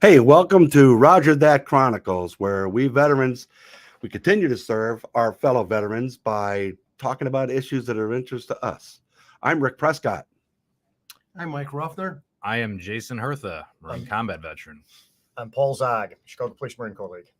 Hey, welcome to Roger That Chronicles, where we veterans, we continue to serve our fellow veterans by talking about issues that are of interest to us. I'm Rick Prescott. I'm Mike Ruffner. I am Jason Hertha, Marine Combat veteran. I'm Paul Zogg, Chicago Police Marine Corps League.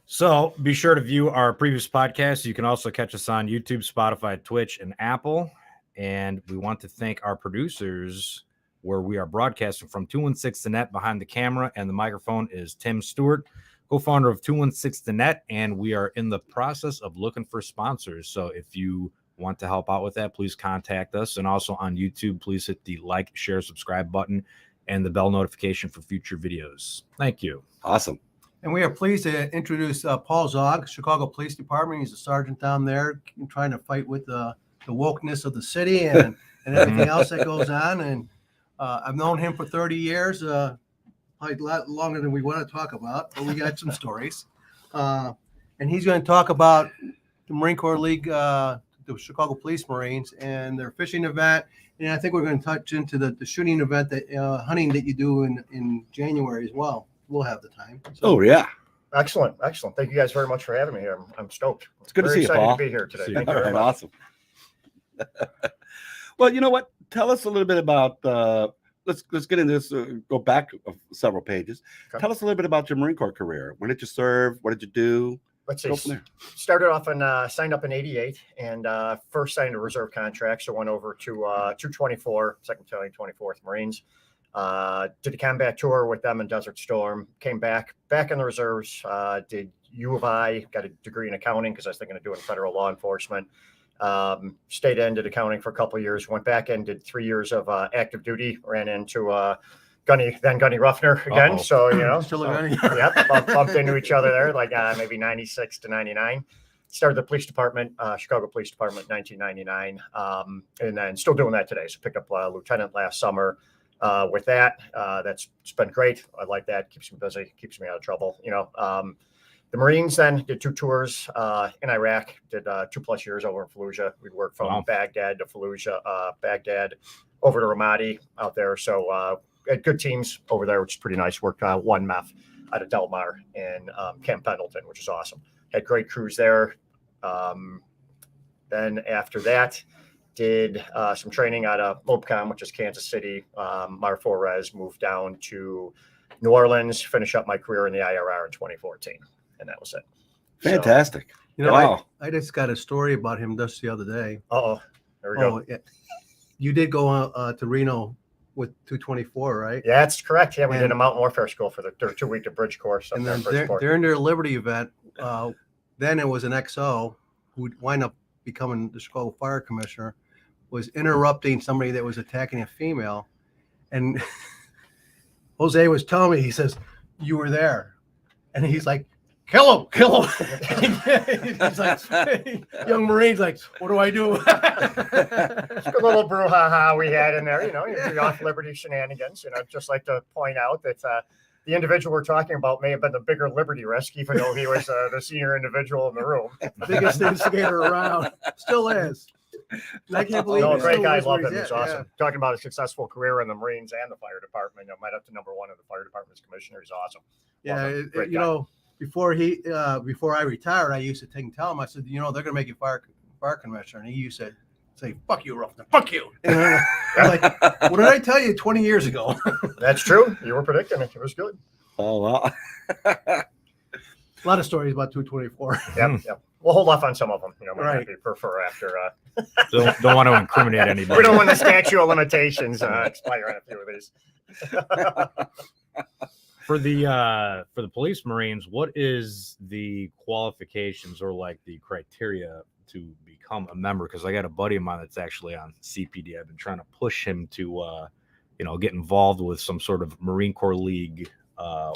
So be sure to view our previous podcasts. You can also catch us on YouTube, Spotify, Twitch, and Apple. And we want to thank our producers, where we are broadcasting from 216 The Net. Behind the camera and the microphone is Tim Stewart, co-founder of 216 The Net, and we are in the process of looking for sponsors. So if you want to help out with that, please contact us. And also on YouTube, please hit the like, share, subscribe button and the bell notification for future videos. Thank you. Awesome. And we are pleased to introduce Paul Zogg, Chicago Police Department. He's a sergeant down there trying to fight with the wokeness of the city and everything else that goes on. And I've known him for 30 years, probably a lot longer than we want to talk about, but we got some stories. And he's going to talk about the Marine Corps League, the Chicago Police Marines, and their fishing event. And I think we're going to touch into the shooting event, that hunting that you do in January as well. We'll have the time. Oh, yeah. Excellent. Thank you guys very much for having me here. I'm stoked. It's good to see you, Paul. Very excited to be here today. Thank you very much. Awesome. Well, you know what? Tell us a little bit about, let's get into this, go back several pages. Okay. Tell us a little bit about your Marine Corps career. When did you serve? What did you do? Let's Go see. from there. Started off and signed up in '88 and first signed a reserve contract. So went over to 224, 2nd Battalion, 24th Marines. Did a combat tour with them in Desert Storm. Came back in the reserves. Did U of I. Got a degree in accounting because I was thinking of doing federal law enforcement. Stayed in, did accounting for a couple of years. Went back in, did 3 years of active duty. Ran into Gunny Ruffner again. Uh-oh. So Still a Gunny. Yep, bumped into each other there, like maybe 96 to 99. Started the police department, Chicago Police Department, 1999, and then still doing that today. So picked up lieutenant last summer. With that, that's been great. I like that. Keeps me busy, keeps me out of trouble. The Marines then did 2 tours in Iraq, did 2+ years over in Fallujah. We'd work from Baghdad to Fallujah, Baghdad over to Ramadi out there. So had good teams over there, which is pretty nice. Worked 1 MEF out of Del Mar and Camp Pendleton, which is awesome. Had great crews there. Then after that, did some training out of MOBCOM, which is Kansas City. Mar Flores, moved down to New Orleans, finish up my career in the IRR in 2014. And that was it. Fantastic. You know, Wow. I just got a story about him just the other day. There we go. Yeah. You did go to Reno with 224, right? Yeah, that's correct. Yeah, we did a mountain warfare school for their 2-week bridge course. And then during their Liberty event, then it was an XO who would wind up becoming the Chicago Fire Commissioner, was interrupting somebody that was attacking a female. And Jose was telling me, he says, "You were there." And he's like, kill him. He's like, young Marine's like, what do I do? Just a little brouhaha we had in there, the off Liberty shenanigans. Just like to point out that the individual we're talking about may have been the bigger Liberty risk, even though he was the senior individual in the room. Biggest instigator around. Still is. And I can't believe No, it. great guy. Still Love is him. where He's at, awesome. Talking about a successful career in the Marines and the fire department. Might up to number 1 of the fire department's commissioner. He's awesome. Yeah, before I retired, I used to tell him, I said, they're going to make you fire commissioner. And he used to say, "Fuck you, Ruffner. Fuck you." And I'm like, what did I tell you 20 years ago? That's true. You were predicting it. It was good. Oh, wow. A lot of stories about 224. Yep. We'll hold off on some of them. Right. Maybe prefer after. Don't want to incriminate anybody. We don't want the statute of limitations expire on a few of these. For the police Marines, what is the qualifications or like the criteria to become a member? Because I got a buddy of mine that's actually on CPD. I've been trying to push him to get involved with some sort of Marine Corps League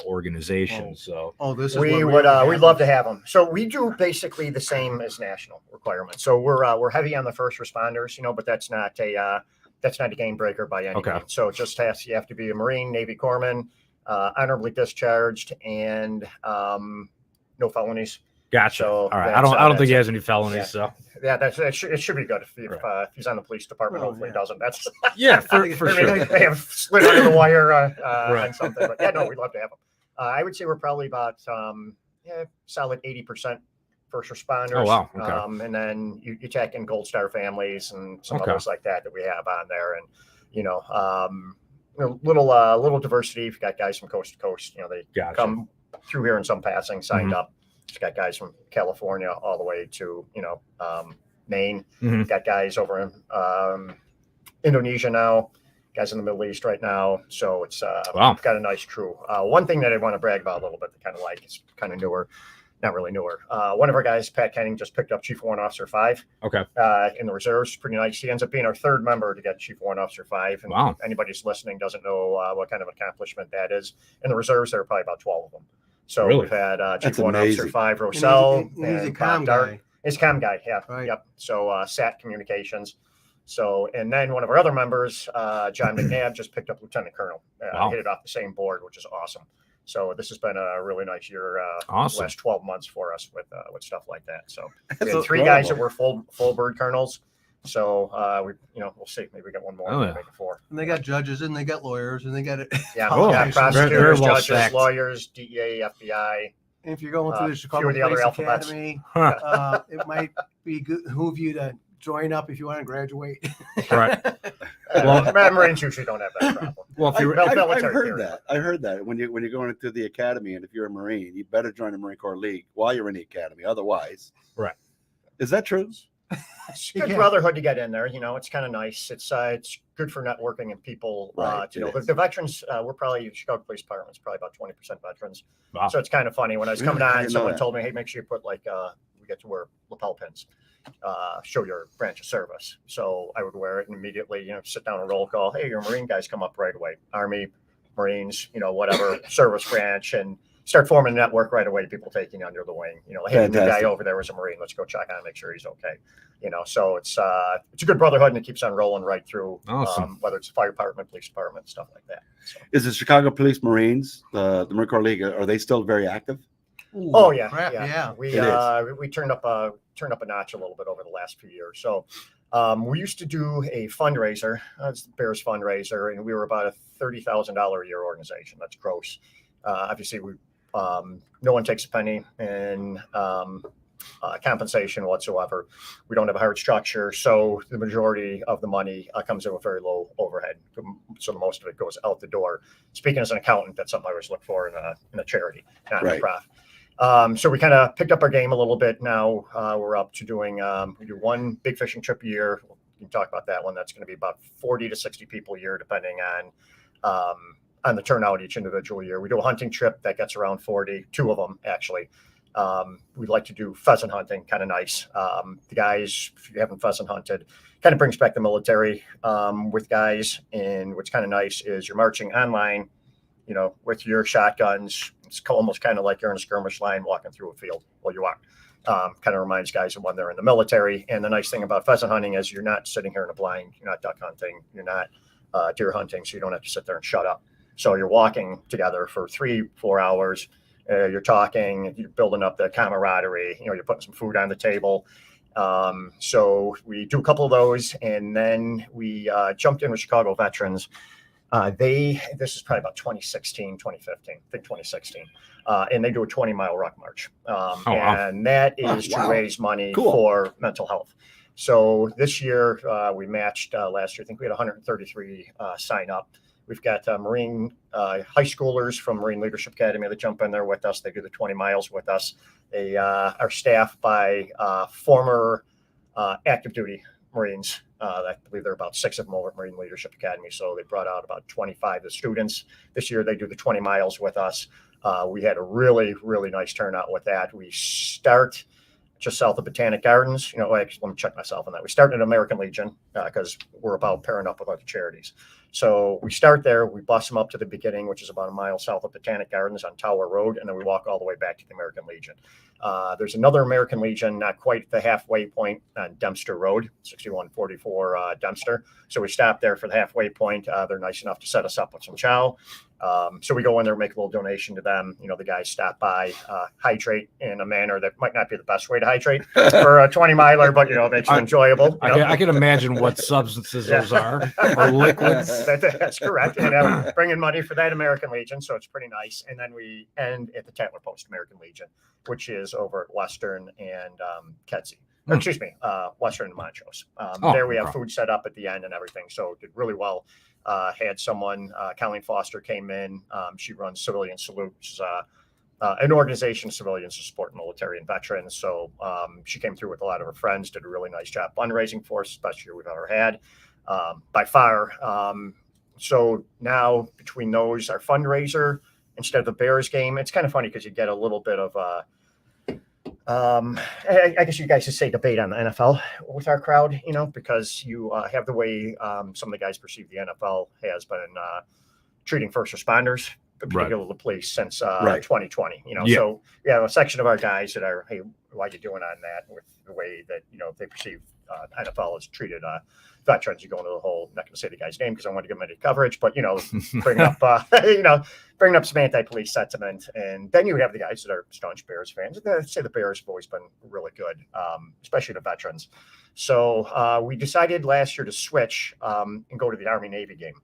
organization. This is we'd love to have them. So we do basically the same as national requirements. So we're heavy on the first responders, but that's not a game breaker by any means. So it just you have to be a Marine, Navy Corpsman, honorably discharged, and no felonies. Gotcha. So All right. that's, I don't think that's he it. has any felonies. Yeah. So Yeah, it should be good if Right. if he's on the police department. Oh, Hopefully, yeah. he doesn't. That's yeah, I for think for it's sure. very- they have slid under the wire Right. on something. But yeah, no, we'd love to have him. I would say we're probably about solid 80% first responders. Oh, wow. Okay. And then you tack in Gold Star families and some Okay. others like that we have on there, and little diversity. You've got guys from coast to coast. They Gotcha. come through here in some passing, signed Mhm. up. You've got guys from California all the way to Maine. Mhm. Got guys over in Indonesia now. Guys in the Middle East right now. So it's Wow. we've got a nice crew. One thing that I want to brag about a little bit that kind of like is kind of newer. Not really newer. One of our guys, Pat Kenning, just picked up Chief Warrant Officer 5 Okay. in the reserves. Pretty nice. He ends up being our third member to get Chief Warrant Officer 5. And Wow. anybody who's listening doesn't know what kind of accomplishment that is. In the reserves, there are probably about 12 of them. So Really? we've had Chief That's Warrant Officer amazing. 5, Rosell. And he's a and comm Bob Dart. guy. He's a comm guy, yeah. Right. Yep. So SAT communications. So, and then one of our other members, John McNabb, just picked up Lieutenant Colonel. Wow. Hit it off the same board, which is awesome. So this has been a really nice year, Awesome. last 12 months for us with stuff like that. So we That's had 3 guys that incredible. were full bird colonels. So we'll see. Maybe we got one more. Oh, yeah. Maybe 4. And they got judges and they got lawyers and they got it. Yeah, Oh, yeah, politicians. prosecutors, very well judges, stacked. lawyers, DEA, FBI. And if you're going through the few Chicago of the other Police alphabets. Academy, Huh. it might be good who of you to join up if you want to graduate. Right. Well- Marines usually don't have that problem. Well, if you Well, I've military heard period. that. I heard that when you're going into the academy, and if you're a Marine, you better join the Marine Corps League while you're in the academy. Otherwise, Right. Is that true? It's You good can't- brotherhood to get in there. It's kind of nice. It's good for networking and people. Right, You know, it is. the veterans. We're probably Chicago Police Department's probably about 20% veterans. Wow. So it's kind of funny when I was coming Really? I on. didn't know Someone that. told me, "Hey, make sure you put we get to wear lapel pins, show your branch of service." So I would wear it and immediately, sit down and roll call. Hey, your Marine guys come up right away. Army, Marines, whatever service branch, and start forming a network right away. People taking you under the wing. Hey, the new guy Fantastic. over there was a Marine. Let's go check on him, make sure he's okay. So it's a good brotherhood and it keees on rolling right through. Awesome. Whether it's fire department, police department, stuff like that. So. Is the Chicago Police Marines, the Marine Corps League, are they still very active? Ooh, Oh yeah, crap, yeah. We It is. we turned up a notch a little bit over the last few years. So we used to do a fundraiser, it's the Bears fundraiser, and we were about a $30,000 a year organization. That's gross. Obviously, we no one takes a penny in compensation whatsoever. We don't have a hard structure, so the majority of the money comes in with very low overhead. So most of it goes out the door. Speaking as an accountant, that's something I always look for in a charity, not Right. a profit. So we kind of picked up our game a little bit. Now we're up to doing, we do one big fishing trip a year. We can talk about that one. That's going to be about 40 to 60 people a year, depending on the turnout each individual year. We do a hunting trip that gets around 40, 2 of them actually. We'd like to do pheasant hunting, kind of nice. The guys, if you haven't pheasant hunted, kind of brings back the military with guys. And what's kind of nice is you're marching online, with your shotguns. It's almost kind of like you're in a skirmish line walking through a field while you walk. Kind of reminds guys of when they're in the military. And the nice thing about pheasant hunting is you're not sitting here in a blind, you're not duck hunting, you're not deer hunting, so you don't have to sit there and shut up. So you're walking together for 3-4 hours. You're talking, you're building up the camaraderie, you're putting some food on the table. So we do a couple of those, and then we jumped in with Chicago veterans. This is probably about 2016, 2015, I think 2016. And they do a 20-mile ruck march. wow. And that is to wow. raise money Cool. for mental health. So this year we matched last year. I think we had 133 sign up. We've got Marine high schoolers from Marine Leadership Academy that jump in there with us. They do the 20 miles with us. They are staffed by former active duty Marines. I believe there are about 6 of them over at Marine Leadership Academy. So they brought out about 25 of the students. This year they do the 20 miles with us. We had a really, really nice turnout with that. We start just south of Botanic Gardens. Let me check myself on that. We started at American Legion because we're about pairing up with other charities. So we start there, we bus them up to the beginning, which is about a mile south of Botanic Gardens on Tower Road, and then we walk all the way back to the American Legion. There's another American Legion, not quite the halfway point on Dempster Road, 6144 Dempster. So we stop there for the halfway point. They're nice enough to set us up with some chow. So we go in there, make a little donation to them. The guys stop by, hydrate in a manner that might not be the best way to hydrate for a 20 miler, but it makes it enjoyable. I can imagine what substances those are, or liquids. That's correct. And bringing money for that American Legion, so it's pretty nice. And then we end at the Tatler Post American Legion, which is over at Western and Kedzie. Or, excuse me, Western and Montrose. There we have food set up at the end and everything, so did really well. Had someone, Colleen Foster came in. She runs Civilian Salute, which is an organization of civilians to support military and veterans. So she came through with a lot of her friends, did a really nice job fundraising for us, best year we've ever had by far. So now between those, our fundraiser, instead of the Bears game, it's kind of funny because you get a little bit of I guess you guys should say debate on the NFL with our crowd, because you have the way some of the guys perceive the NFL has been treating first responders, particularly the police, since 2020. So we have a section of our guys that are, hey, why are you doing on that? With the way that they perceive NFL has treated veterans. You go into the whole, I'm not going to say the guy's name because I want to give him any coverage, but bring up bringing up some anti-police sentiment. And then you have the guys that are staunch Bears fans. I'd say the Bears have always been really good, especially the veterans. So we decided last year to switch and go to the Army-Navy game.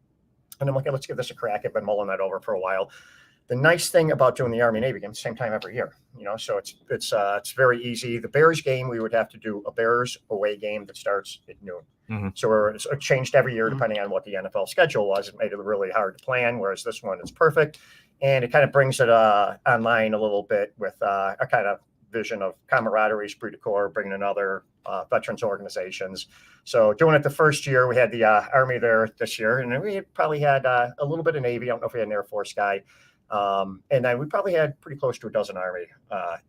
And I'm like, let's give this a crack. I've been mulling that over for a while. The nice thing about doing the Army-Navy game, same time every year, so it's very easy. The Bears game, we would have to do a Bears away game that starts at noon. Mm-hmm. So it changed every year depending on what the NFL schedule was. It made it really hard to plan, whereas this one is perfect. And it kind of brings it online a little bit with a kind of vision of camaraderie, esprit de corps, bringing in other veterans organizations. So doing it the first year, we had the Army there this year, and then we probably had a little bit of Navy. I don't know if we had an Air Force guy. And then we probably had pretty close to a dozen Army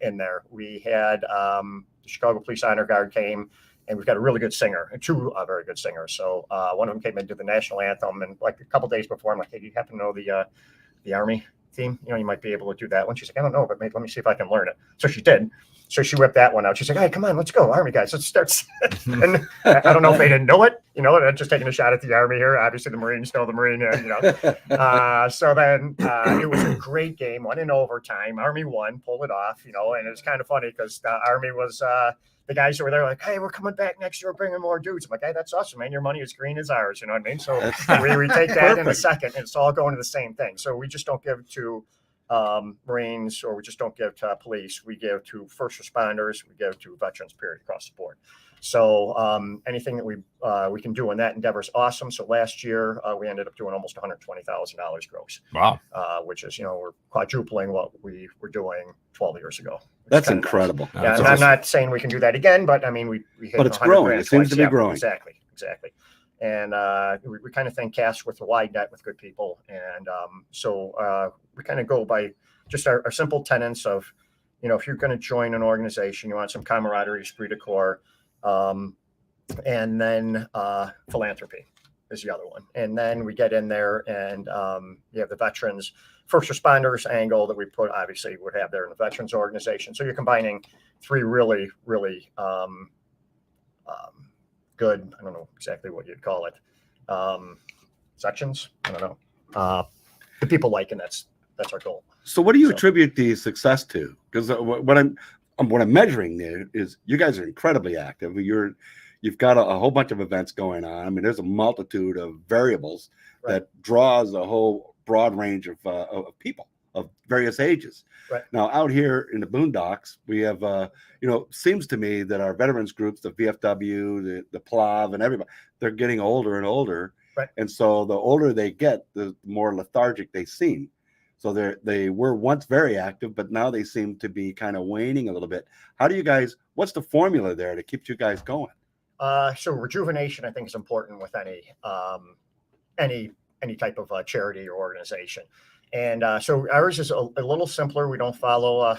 in there. We had the Chicago Police Honor Guard came, and we've got a really good singer, two very good singers. So one of them came into the national anthem, and like a couple days before, I'm like, hey, do you happen to know the Army theme? You might be able to do that one. She's like, I don't know, but maybe let me see if I can learn it. So she did. So she whipped that one out. She's like, hey, come on, let's go, Army guys, let's start. And I don't know if they didn't know it, just taking a shot at the Army here. Obviously, the Marines know the Marine, So then it was a great game, won in overtime. Army won, pulled it off, and it was kind of funny because the Army was the guys that were there like, hey, we're coming back next year, we're bringing more dudes. I'm like, hey, that's awesome, man. Your money is green as ours, you know what I mean? So we take that in a second, and it's all going to the same thing. So we just don't give to Marines, or we just don't give to police. We give to first responders, we give to veterans, period, across the board. So anything that we can do in that endeavor is awesome. So last year we ended up doing almost $120,000 gross. Wow. Which is, we're quadrupling what we were doing 12 years ago. That's incredible. Nice. Yeah, and awesome. I'm not saying we can do that again, but I mean, we hit but it's growing. It seems to be growing. Exactly. And we kind of think cast with a wide net with good people. And so we kind of go by just our simple tenets of, if you're going to join an organization, you want some camaraderie, esprit de corps, and then philanthropy is the other one. And then we get in there and you have the veterans, first responders angle that we obviously would have there in the veterans organization. So you're combining three really, really good, I don't know exactly what you'd call it, sections. I don't know. The people like, and that's our goal. So what do you attribute the success to? Because what I'm measuring there is you guys are incredibly active. You've got a whole bunch of events going on. I mean, there's a multitude of variables that draws a whole broad range of people of various ages. Right. Now, out here in the boondocks, we have, seems to me that our veterans groups, the VFW, the PLAV, and everybody, they're getting older and older. Right. And so the older they get, the more lethargic they seem. So they were once very active, but now they seem to be kind of waning a little bit. How do you guys, what's the formula there to keep you guys going? So rejuvenation, I think, is important with any type of charity or organization. And so ours is a little simpler. We don't follow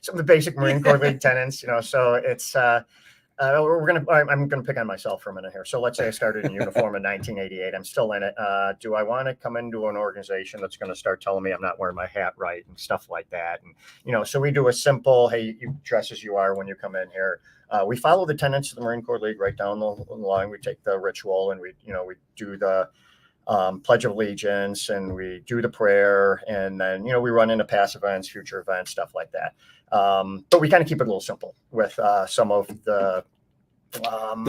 some of the basic Marine Corps League tenets, so it's I'm gonna pick on myself for a minute here. So let's say I started in uniform in 1988. I'm still in it. Do I want to come into an organization that's going to start telling me I'm not wearing my hat right and stuff like that? And so we do a simple, hey, you dress as you are when you come in here. We follow the tenets of the Marine Corps League right down the line. We take the ritual and we do the Pledge of Allegiance, and we do the prayer, and then we run into past events, future events, stuff like that. But we kind of keep it a little simple with some of the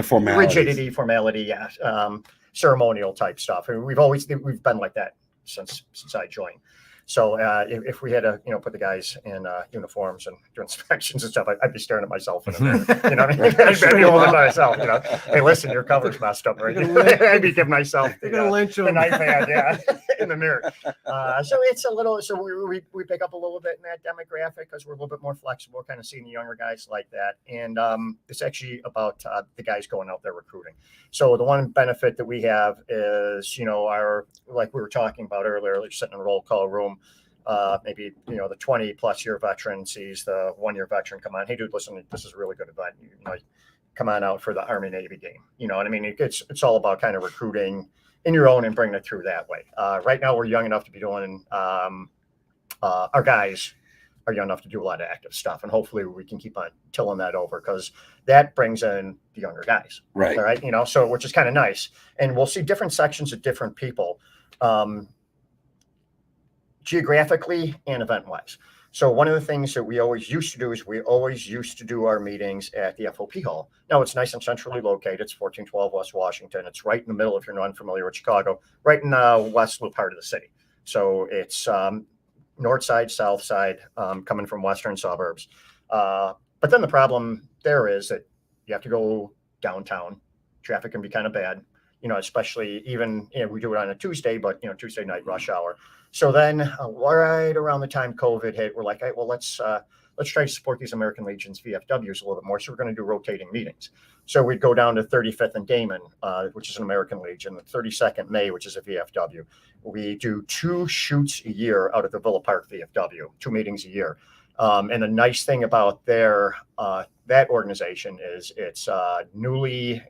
formalities. formality, ceremonial type stuff. And we've been like that since I joined. So if we had to, put the guys in uniforms and do inspections and stuff, I'd be staring at myself in the mirror. You know what I mean? I'd be over by myself. Hey, listen, your cover's messed up, right? I'd be giving myself the knife hand, in the mirror. So it's a little. So we pick up a little bit in that demographic because we're a little bit more flexible, kind of seeing the younger guys like that. And it's actually about the guys going out there recruiting. So the one benefit that we have is, our, like we were talking about earlier, like sitting in a roll call room. Maybe the 20+ year veteran sees the 1 year veteran come on. Hey, dude, listen, this is a really good event. Come on out for the Army Navy game. You know what I mean? It's all about kind of recruiting in your own and bringing it through that way. Right now, we're young enough to be doing. Our guys are young enough to do a lot of active stuff, and hopefully we can keep on tilling that over because that brings in the younger guys. Right. All right. So which is kind of nice, and we'll see different sections of different people. Geographically and event-wise. So one of the things that we always used to do is we always used to do our meetings at the FOP Hall. Now it's nice and centrally located. It's 1412 West Washington. It's right in the middle, if you're not unfamiliar with Chicago, right in the west loop part of the city. So it's north side, south side, coming from western suburbs. But then the problem there is that you have to go downtown. Traffic can be kind of bad, especially even, we do it on a Tuesday, but, Tuesday night rush hour. So then right around the time COVID hit, we're like, hey, well, let's try to support these American Legions VFWs a little bit more. So we're going to do rotating meetings. So we'd go down to 35th and Damon, which is an American Legion, the 32nd May, which is a VFW. We do 2 shoots a year out of the Villa Park VFW, 2 meetings a year. And the nice thing about that organization is it's a newly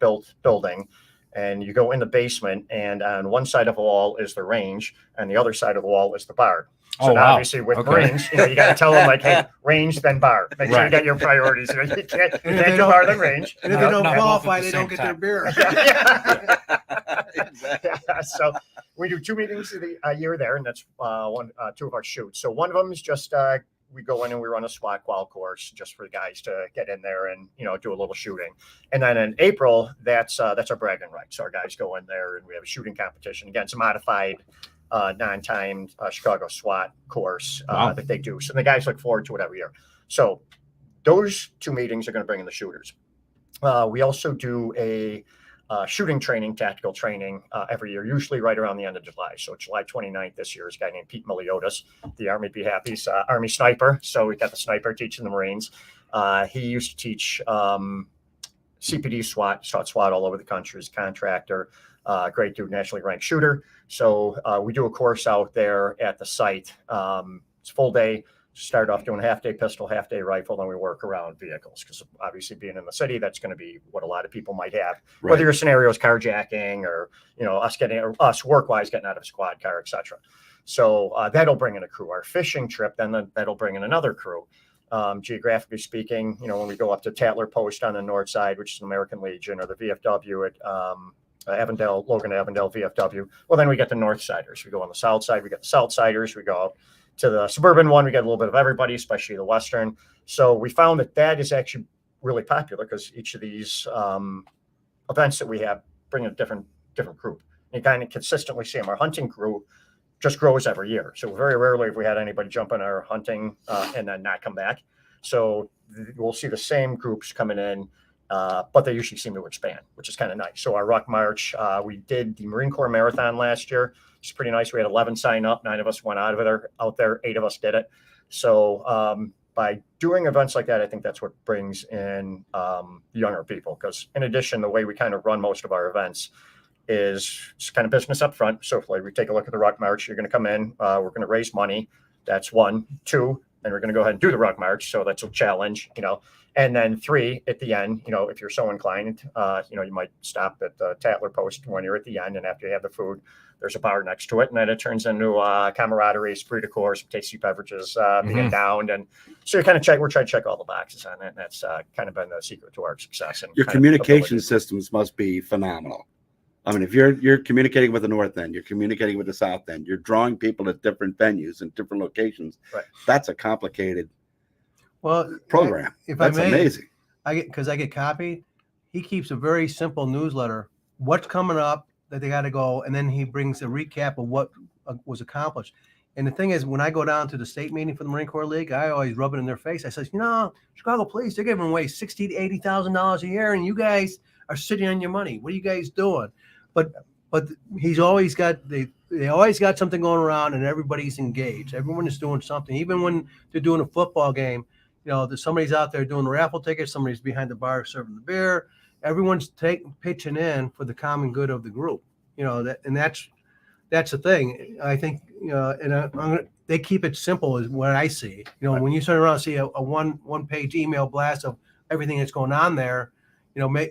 built building. And you go in the basement, and on one side of the wall is the range, and the other side of the wall is the bar. So obviously with Marines, you got to tell them like, hey, range, then bar. Make sure you got your priorities. You can't do bar, then range. And if they don't qualify, they don't get their beer. Exactly. So we do 2 meetings a year there, and that's 2 of our shoots. So one of them is just we go in and we run a SWAT qual course just for the guys to get in there and do a little shooting. And then in April, that's our bragging rights. So our guys go in there and we have a shooting competition. Again, it's a modified non-timed Chicago SWAT course that they do. So the guys look forward to it every year. So those 2 meetings are going to bring in the shooters. We also do a shooting training, tactical training every year, usually right around the end of July. So July 29th this year is a guy named Pete Miliotis, the Army Be Happy's Army sniper. So we got the sniper teaching the Marines. He used to teach CPD SWAT, taught SWAT all over the country. He's a contractor, great dude, nationally ranked shooter. So we do a course out there at the site. It's full day. Start off doing half-day pistol, half-day rifle, then we work around vehicles because obviously being in the city, that's going to be what a lot of people might have. Right. Whether your scenario is carjacking or us work-wise getting out of a squad car, etc. So that'll bring in a crew. Our fishing trip, then that'll bring in another crew. Geographically speaking, when we go up to Tatler Post on the north side, which is an American Legion, or the VFW at Logan Avondale VFW. Well, then we get the North Siders. We go on the south side. We get the South Siders. We go out to the suburban one. We get a little bit of everybody, especially the Western. So we found that is actually really popular because each of these events that we have bring a different group. You kind of consistently see them. Our hunting crew just grows every year. So very rarely have we had anybody jump in our hunting and then not come back. So we'll see the same groups coming in, but they usually seem to expand, which is kind of nice. So our Ruck March, we did the Marine Corps Marathon last year. It's pretty nice. We had 11 sign up. 9 of us went out there. 8 of us did it. So by doing events like that, I think that's what brings in younger people. Because in addition, the way we kind of run most of our events is just kind of business up front. So if we take a look at the Ruck March, you're going to come in. We're going to raise money. That's 1. 2, and we're going to go ahead and do the Rug March. So that's a challenge, And then 3 at the end, if you're so inclined, you might stop at the Tatler Post when you're at the end, and after you have the food, there's a bar next to it, and then it turns into camaraderie, esprit de corps, some tasty beverages being downed, and so we're trying to check all the boxes on it, and that's kind of been the secret to our success. And your communication systems must be phenomenal. I mean, if you're communicating with the North End, you're communicating with the South End, you're drawing people at different venues and different locations. Right. That's a complicated program. If That's I may, amazing. I get copied. He keeps a very simple newsletter. What's coming up that they got to go, and then he brings a recap of what was accomplished. And the thing is, when I go down to the state meeting for the Marine Corps League, I always rub it in their face. I says, Chicago Police, they're giving away $60,000 to $80,000 a year, and you guys are sitting on your money. What are you guys doing? But he's always got they always got something going around, and everybody's engaged. Everyone is doing something, even when they're doing a football game. There's somebody's out there doing the raffle tickets. Somebody's behind the bar serving the beer. Everyone's pitching in for the common good of the group. That's the thing. I think they keep it simple is what I see. When you turn around and see a one-page email blast of everything that's going on there,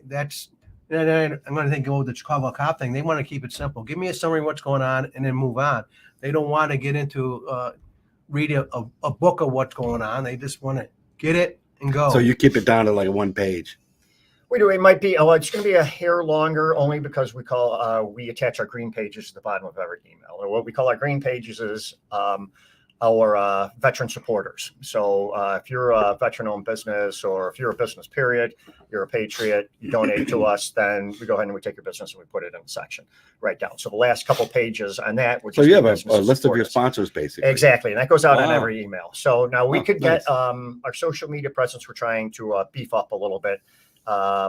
that's. And I'm going to think the Chicago Cop thing. They want to keep it simple. Give me a summary of what's going on, and then move on. They don't want to get into read a book of what's going on. They just want to get it and go. So you keep it down to like 1 page. We do. It might be. It's going to be a hair longer, only because we attach our green pages to the bottom of every email. And what we call our green pages is our veteran supporters. So if you're a veteran-owned business, or if you're a business, period, you're a patriot, you donate to us, then we go ahead and we take your business and we put it in a section right down. So the last couple pages on that. So you have a list of your sponsors, basically. Exactly. And that goes out on every email. So now we could get our social media presence. We're trying to beef up a little bit.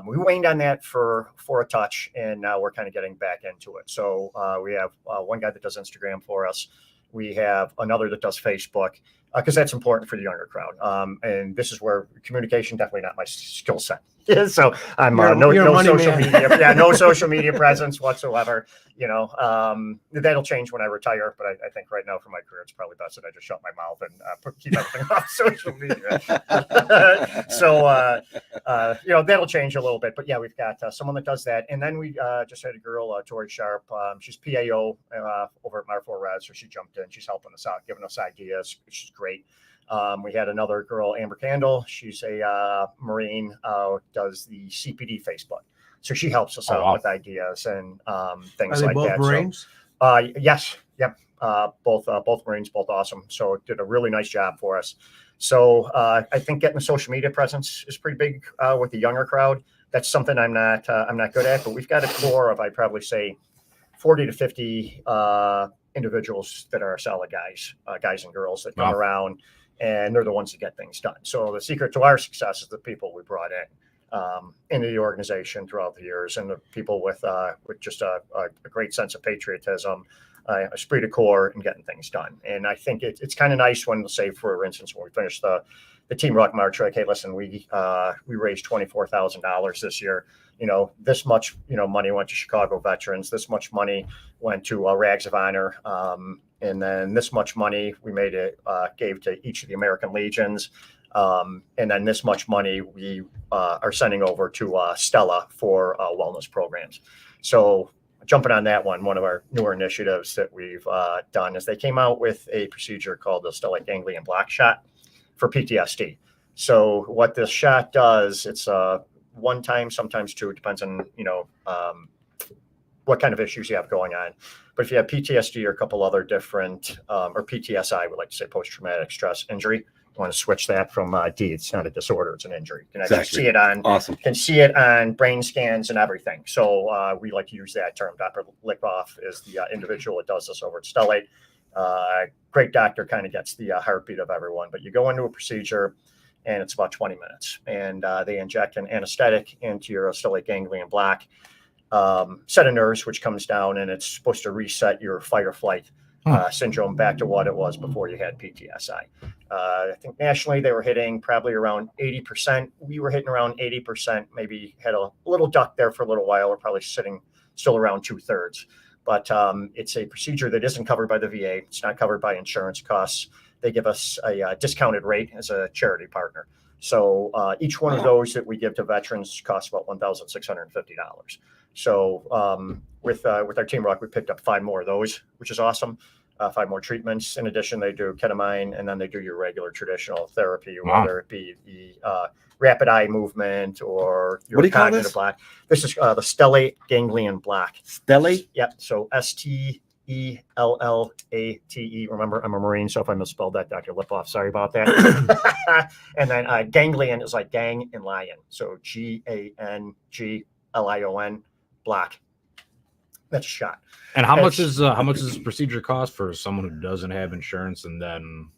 We waned on that for a touch, and now we're kind of getting back into it. So we have one guy that does Instagram for us. We have another that does Facebook, because that's important for the younger crowd. And this is where communication, definitely not my skill set. So I'm no social media. Yeah, no social media presence whatsoever. That'll change when I retire. But I think right now for my career, it's probably best that I just shut my mouth and keep everything off social media. So, that'll change a little bit. But yeah, we've got someone that does that. And then we just had a girl, Tori Sharp. She's PAO over at Marfor Res. So she jumped in. She's helping us out, giving us ideas. She's great. We had another girl, Amber Candle. She's a Marine, does the CPD Facebook. So she helps us out with ideas and things like that. Both Marines? So, yes. Yep. Both Marines, both awesome. So did a really nice job for us. So I think getting a social media presence is pretty big with the younger crowd. That's something I'm not good at, but we've got a core of, I'd probably say 40 to 50 individuals that are solid guys and girls that come around, and they're the ones that get things done. So the secret to our success is the people we brought into the organization throughout the years, and the people with just a great sense of patriotism, esprit de corps, and getting things done. And I think it's kind of nice when, say, for instance, when we finish the Team Rock March, like, hey, listen, we raised $24,000 this year. This much, money went to Chicago veterans. This much money went to Rags of Honor. And then this much money we gave to each of the American Legions. And then this much money we are sending over to Stella for wellness programs. So jumping on that one of our newer initiatives that we've done is they came out with a procedure called the stellate ganglion block shot for PTSD. So what this shot does, it's one time, sometimes two, it depends on, what kind of issues you have going on. But if you have PTSD or a couple other different, or PTSI, we like to say post-traumatic stress injury, you want to switch that from D. It's not a disorder, it's an injury. You can actually see it can see it on brain scans and everything. So we like to use that term. Dr. Lickoff is the individual that does this over at Stellate. Great doctor, kind of gets the heartbeat of everyone. But you go into a procedure, and it's about 20 minutes. And they inject an anesthetic into your stellate ganglion block, set of nerves, which comes down, and it's supposed to reset your fight or flight syndrome back to what it was before you had PTSI. I think nationally they were hitting probably around 80%. We were hitting around 80%, maybe had a little duck there for a little while. We're probably sitting still around 2/3. But it's a procedure that isn't covered by the VA. It's not covered by insurance costs. they give us a discounted rate as a charity partner. So each one of those that we give to veterans costs about $1,650. So with our Team Rock, we picked up 5 more of those, which is awesome. 5 more treatments. In addition, they do ketamine, and then they do your regular traditional therapy, whether it be the rapid eye movement or your What do you call cognitive this? block. This is the stellate ganglion block. Stellate? Yep. So STELLATE. Remember, I'm a Marine, so if I misspelled that, Dr. Lipoff, sorry about that. And then ganglion is like gang and lion. So GANGLION block. That's a shot. And how much does this procedure cost for someone who doesn't have insurance? And then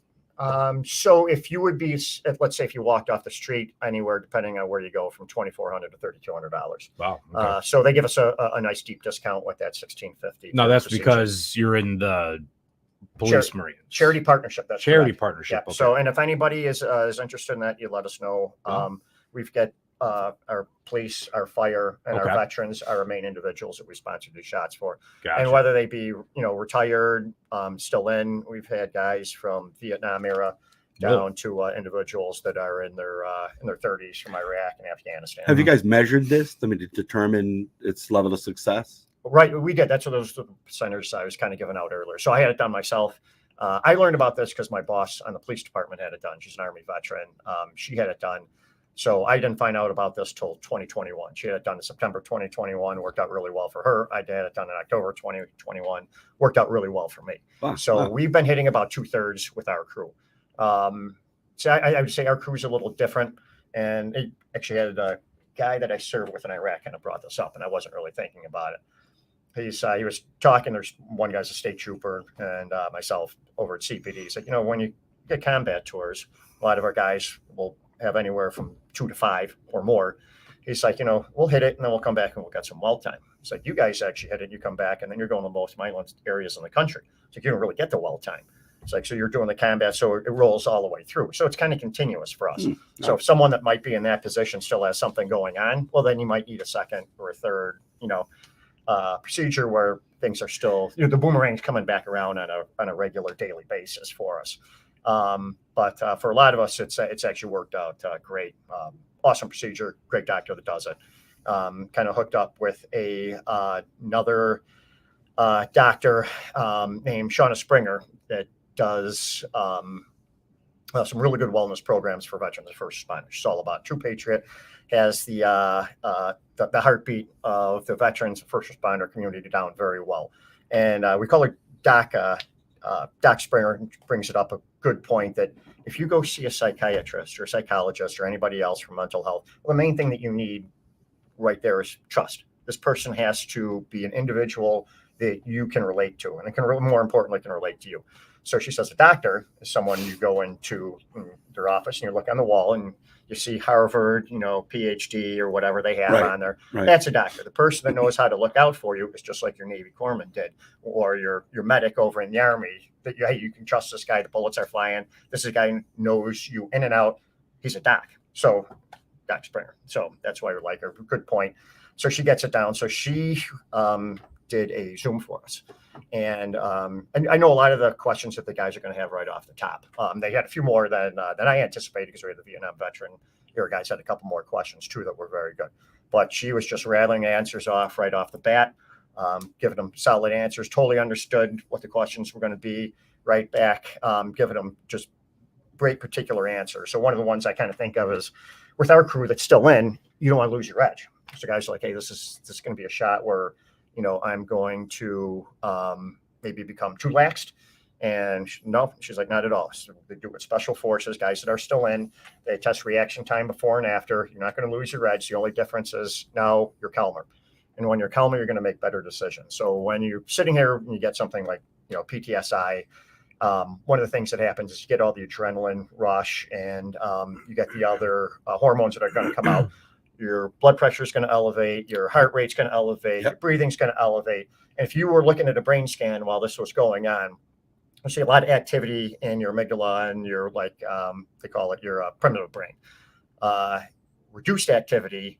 so if you would be, let's say if you walked off the street anywhere, depending on where you go, from $2,400 to $3,200. wow, okay. So they give us a nice deep discount with that $1,650. No, that's because you're in the police Marines charity partnership. That's charity correct. partnership. Yeah. Okay. So, and if anybody is interested in that, you let us know. We've got our police, our fire, and our veterans are our main individuals that we sponsor these shots for. Gotcha. And whether they be, retired, still in, we've had guys from Vietnam era down to individuals that are in their 30s from Iraq and Afghanistan. Have you guys measured this? I mean, to determine its level of success? Right, we did. That's what those percentages I was kind of giving out earlier. So I had it done myself. I learned about this because my boss on the police department had it done. She's an Army veteran. She had it done. So I didn't find out about this till 2021. She had it done in September 2021. Worked out really well for her. I had it done in October 2021. Worked out really well for me. Wow. We've been hitting about 2/3 with our crew. So I would say our crew is a little different. And it actually had a guy that I served with in Iraq kind of brought this up, and I wasn't really thinking about it. He was talking. There's one guy's a state trooper, and myself over at CPD. He's like, when you get combat tours, a lot of our guys will have anywhere from 2 to 5 or more. He's like, we'll hit it and then we'll come back and we'll get some well time. It's like, you guys actually hit it, you come back and then you're going to the most violent areas in the country. It's like, you don't really get the well time. It's like, so you're doing the combat, so it rolls all the way through. So it's kind of continuous for us. So if someone that might be in that position still has something going on, well, then you might need a second or a third, procedure where things are still, the boomerang's coming back around on a regular daily basis for us. But for a lot of us, it's actually worked out great. Awesome procedure, great doctor that does it. Kind of hooked up with another doctor named Shauna Springer that does some really good wellness programs for veterans and first responders. It's all about True Patriot. Has the heartbeat of the veterans and first responder community down very well. And we call her Doc. Doc Springer brings it up a good point that if you go see a psychiatrist or a psychologist or anybody else for mental health, well, the main thing that you need right there is trust. This person has to be an individual that you can relate to, and it can more importantly can relate to you. So she says a doctor is someone you go into their office and you look on the wall and you see Harvard, PhD or whatever they have on there. Right. That's a doctor. The person that knows how to look out for you is just like your Navy corpsman did, or your medic over in the Army. That you can trust this guy. The bullets are flying. This is a guy who knows you in and out. He's a doc. So Doc Springer. So that's why we like her. Good point. So she gets it down. So she did a Zoom for us. And I know a lot of the questions that the guys are going to have right off the top. They had a few more than I anticipated because we had the Vietnam veteran. Your guys had a couple more questions too that were very good. But she was just rattling answers off right off the bat, giving them solid answers, totally understood what the questions were going to be right back, giving them just great particular answers. So one of the ones I kind of think of is with our crew that's still in, you don't want to lose your edge. So guys are like, hey, this is going to be a shot where I'm going to maybe become too laxed. And no, she's like, not at all. So they do it with special forces, guys that are still in. They test reaction time before and after. You're not going to lose your edge. The only difference is now you're calmer. And when you're calmer, you're going to make better decisions. So when you're sitting here and you get something like, PTSI, one of the things that happens is you get all the adrenaline rush and you get the other hormones that are going to come out. Your blood pressure is going to elevate, your heart rate's going to elevate, your breathing's going to elevate. And if you were looking at a brain scan while this was going on, you see a lot of activity in your amygdala and your, they call it your primitive brain. Reduced activity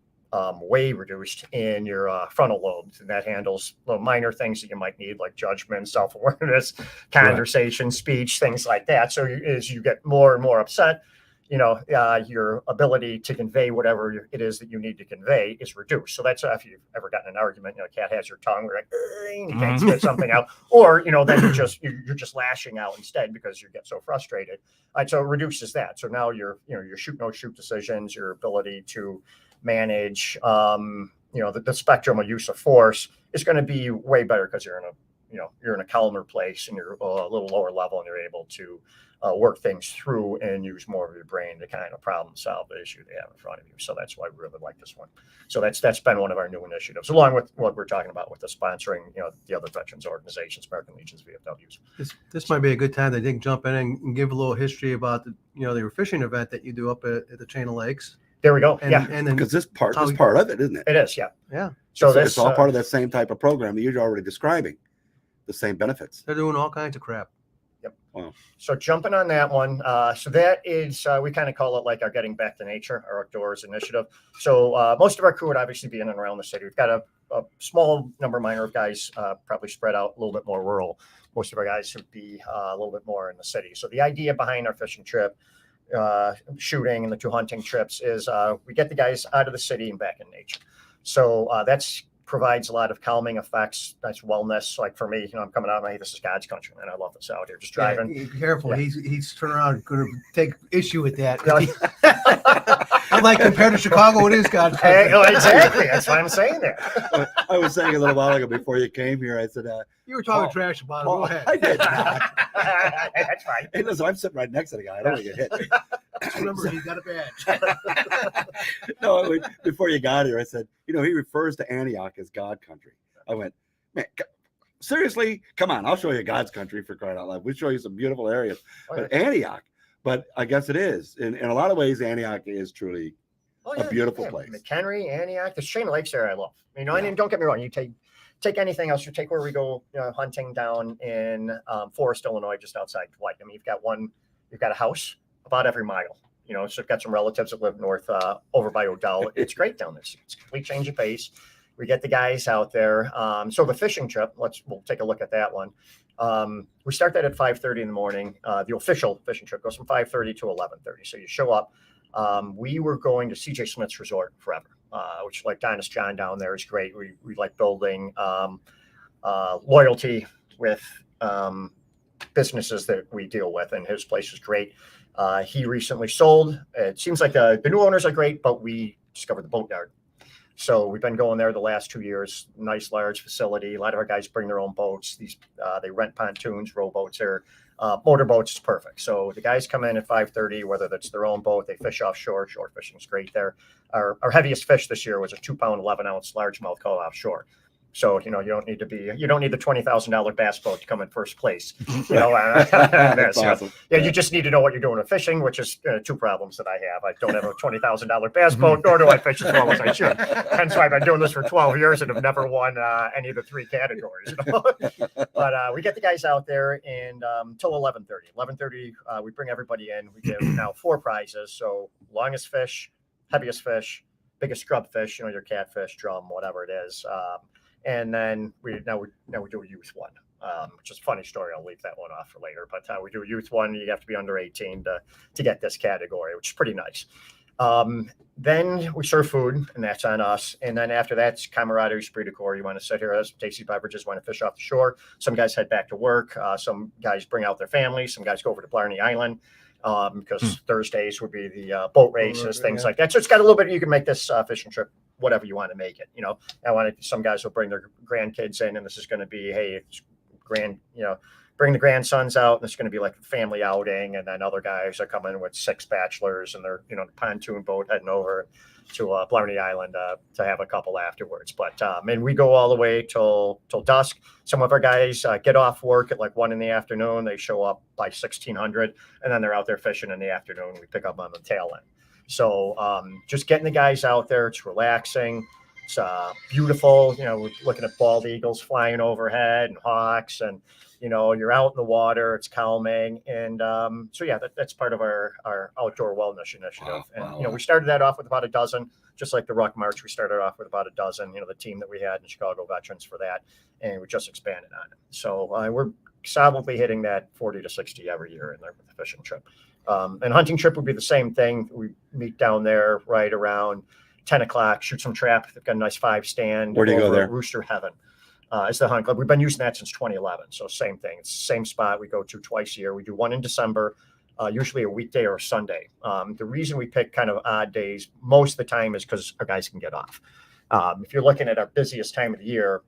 way reduced in your frontal lobes, and that handles little minor things that you might need, like judgment, self-awareness, conversation, speech, things like that. So as you get more and more upset, your ability to convey whatever it is that you need to convey is reduced. So that's if you've ever gotten an argument, a cat has your tongue, you're like, you can't spit something out, or then you're just lashing out instead because you get so frustrated. So it reduces that. So now your shoot no shoot decisions, your ability to manage the spectrum of use of force is going to be way better because you're in a calmer place and you're a little lower level, and you're able to work things through and use more of your brain to kind of problem solve the issue they have in front of you. So that's why we really like this one. So that's been one of our new initiatives, along with what we're talking about with the sponsoring, the other veterans organizations, American Legions, VFWs. This might be a good time to jump in and give a little history about the fishing event that you do up at the Chain of Lakes. There we go. And then Because this part of it, isn't it? It is. Yeah. Yeah. So it's all part of that same type of program that you're already describing. The same benefits. They're doing all kinds of crap. Yep. Wow. So jumping on that one, so that is, we kind of call it like our Getting Back to Nature, our outdoors initiative. So most of our crew would obviously be in and around the city. We've got a small number minor of guys probably spread out a little bit more rural. Most of our guys would be a little bit more in the city. So the idea behind our fishing trip, shooting, and the 2 hunting trips is we get the guys out of the city and back in nature. So that's provides a lot of calming effects. That's wellness. Like for me, I'm coming out and, hey, this is God's country, and I love this out here. Just driving. Yeah, be careful. Yeah. He's turning around going to take issue with that. I'm like, compared to Chicago, it is God's country. Hey, exactly. That's what I'm saying there. I was saying a little while ago before you came here, I said, You were talking Paul- trash about it. Paul, Go ahead. I did not. That's fine. Hey, listen, I'm sitting right next to the guy. I don't want to get hit. Just remember, he's got a badge. No, before you got here, I said, he refers to Antioch as God country. I went, man, seriously? Come on, I'll show you God's country, for crying out loud. We'll show you some beautiful areas. But Antioch, I guess it is. In a lot of ways, Antioch is truly a beautiful place. McHenry, Antioch, the Chain of Lakes area I love. And don't get me wrong, you take anything else. You take where we go hunting down in Forest, Illinois, just outside Dwight. You've got a house about every mile. So I've got some relatives that live north over by Odell. It's great down there. It's a complete change of pace. We get the guys out there. So the fishing trip, we'll take a look at that one. We start that at 5:30 in the morning. The official fishing trip goes from 5:30 to 11:30. So you show up. We were going to CJ Smith's Resort forever, which, like Dynast John down there, is great. We like building loyalty with businesses that we deal with, and his place is great. He recently sold. It seems like the new owners are great, but we discovered the boatyard. So we've been going there the last 2 years. Nice, large facility. A lot of our guys bring their own boats. They rent pontoons, rowboats, or motorboats. It's perfect. So the guys come in at 5:30, whether that's their own boat, they fish offshore. Shore fishing is great there. Our heaviest fish this year was a 2-pound, 11-ounce largemouth call offshore. So, you don't need the $20,000 bass boat to come in first place. That's awesome. You just need to know what you're doing with fishing, which is 2 problems that I have. I don't have a $20,000 bass boat, nor do I fish as well as I should. Hence why I've been doing this for 12 years and have never won any of the 3 categories. But we get the guys out there and till 11:30. 11:30, we bring everybody in. We give now 4 prizes. So longest fish, heaviest fish, biggest scrub fish, your catfish, drum, whatever it is. And then we do a youth one, which is a funny story. I'll leave that one off for later. But we do a youth one. You have to be under 18 to get this category, which is pretty nice. Then we serve food, and that's on us. And then after that, it's camaraderie, esprit de corps. You want to sit here as tasty beverages, want to fish off the shore. Some guys head back to work. Some guys bring out their families. Some guys go over to Blarney Island because Thursdays would be the boat races, things like that. So it's got a little bit. You can make this fishing trip whatever you want to make it. Some guys will bring their grandkids in, and this is going to be, hey, it's bring the grandsons out, and it's going to be like a family outing. And then other guys are coming with 6 bachelors, and they're the pontoon boat heading over to Blarney Island to have a couple afterwards. But and we go all the way till dusk. Some of our guys get off work at like 1 PM. They show up by 1600, and then they're out there fishing in the afternoon. We pick up on the tail end. So just getting the guys out there, it's relaxing. It's beautiful. We're looking at bald eagles flying overhead and hawks, and you're out in the water. It's calming, and that's part of our outdoor wellness initiative. And we started that off with about a dozen, just like the Ruck March. We started off with about a dozen. The team that we had in Chicago veterans for that, and we just expanded on it. So we're solidly hitting that 40 to 60 every year in the fishing trip. And hunting trip would be the same thing. We meet down there right around 10 o'clock, shoot some trap. They've got a nice 5 stand. Where do you go there? Rooster Heaven. It's the hunt club. We've been using that since 2011. So same thing. It's the same spot we go to twice a year. We do one in December, usually a weekday or a Sunday. The reason we pick kind of odd days most of the time is because our guys can get off. If you're looking at our busiest time of the year,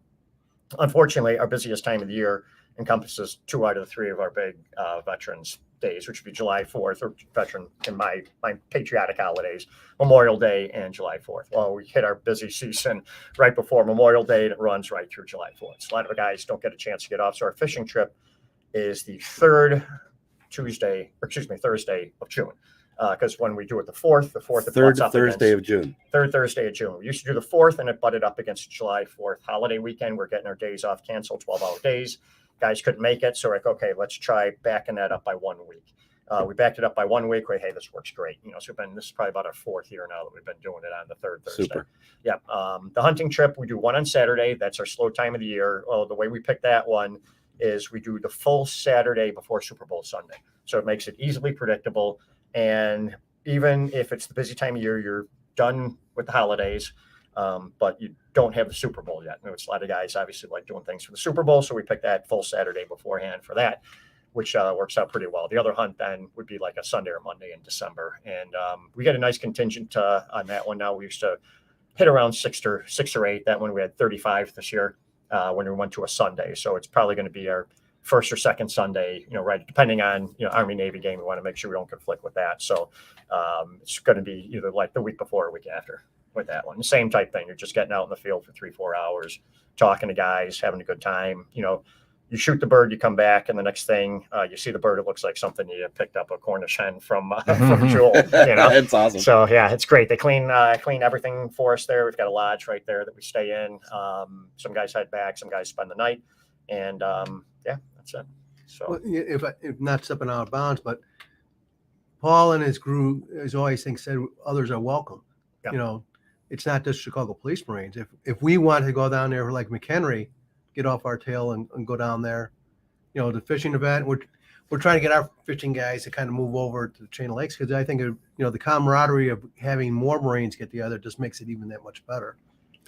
unfortunately, our busiest time of the year encompasses 2 out of the 3 of our big veterans days, which would be July 4th, or veteran in my patriotic holidays, Memorial Day and July 4th. Well, we hit our busy season right before Memorial Day, and it runs right through July 4th. So a lot of the guys don't get a chance to get off. So our fishing trip is the third Thursday of June. Because when we do it the 4th, Third Thursday of June. Third Thursday of June. We used to do the 4th, and it butted up against July 4th holiday weekend. We're getting our days off canceled, 12-hour days. Guys couldn't make it, so we're like, okay, let's try backing that up by 1 week. We backed it up by 1 week. Hey, this works great. So this is probably about our 4th year now that we've been doing it on the third Thursday. Super. Yeah. The hunting trip, we do one on Saturday. That's our slow time of the year. Well, the way we pick that one is we do the full Saturday before Super Bowl Sunday. So it makes it easily predictable. And even if it's the busy time of year, you're done with the holidays, but you don't have the Super Bowl yet. It's a lot of guys obviously like doing things for the Super Bowl, so we pick that full Saturday beforehand for that, which works out pretty well. The other hunt then would be like a Sunday or Monday in December, and we get a nice contingent on that one. Now we used to hit around 6 or 8. That one we had 35 this year when we went to a Sunday, so it's probably going to be our first or second Sunday, right, depending on Army Navy game. We want to make sure we don't conflict with that, so it's going to be either like the week before or week after with that one. Same type thing. You're just getting out in the field for 3-4 hours, talking to guys, having a good time. You shoot the bird, you come back, and the next thing you see the bird, it looks like something you picked up a Cornish hen from Jewel. It's awesome. So yeah, it's great. They clean everything for us there. We've got a lodge right there that we stay in. Some guys head back, some guys spend the night, and that's it. So Well, if not stepping out of bounds, but Paul and his crew, as always said, others are welcome. Yeah. It's not just Chicago Police Marines. If we want to go down there like McHenry, get off our tail and go down there, the fishing event, we're trying to get our fishing guys to kind of move over to the Chain of Lakes, because I think the camaraderie of having more Marines get together just makes it even that much better.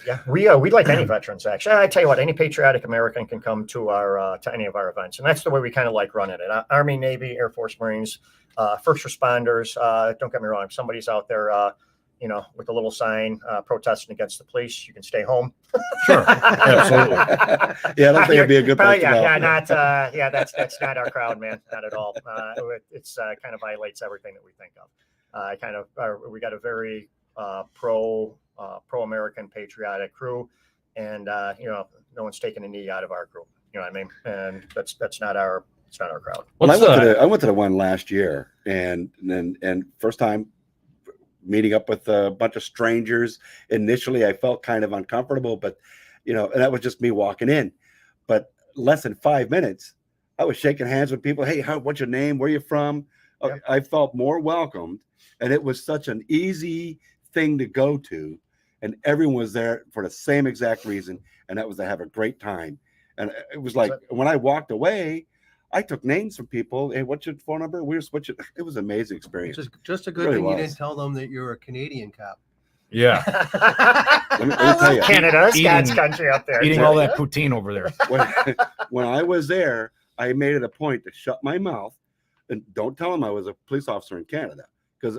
Yeah, we like any veterans, actually. I tell you what, any patriotic American can come to our to any of our events, and that's the way we kind of like running it. Army, Navy, Air Force, Marines, first responders. Don't get me wrong, if somebody's out there, with a little sign protesting against the police, you can stay home. Sure, absolutely. Yeah, I don't think it'd be a good place to go. That's not our crowd, man, not at all. It's kind of violates everything that we think of. We got a very pro-American patriotic crew, and no one's taking a knee out of our group. You know what I mean? And that's not our crowd. Well, I went to the one last year, and first time meeting up with a bunch of strangers. Initially, I felt kind of uncomfortable, but and that was just me walking in. But less than 5 minutes, I was shaking hands with people. Hey, what's your name? Where you from? Yeah. I felt more welcomed, and it was such an easy thing to go to, and everyone was there for the same exact reason, and that was to have a great time. And it was like when I walked away, I took names from people. Hey, what's your phone number? It was an amazing experience. Just a good Really thing you was. didn't tell them that you're a Canadian cop. Yeah, Let me tell you, Canada, it's Eating- God's country up there. eating all that poutine over there. when I was there, I made it a point to shut my mouth and don't tell them I was a police officer in Canada, because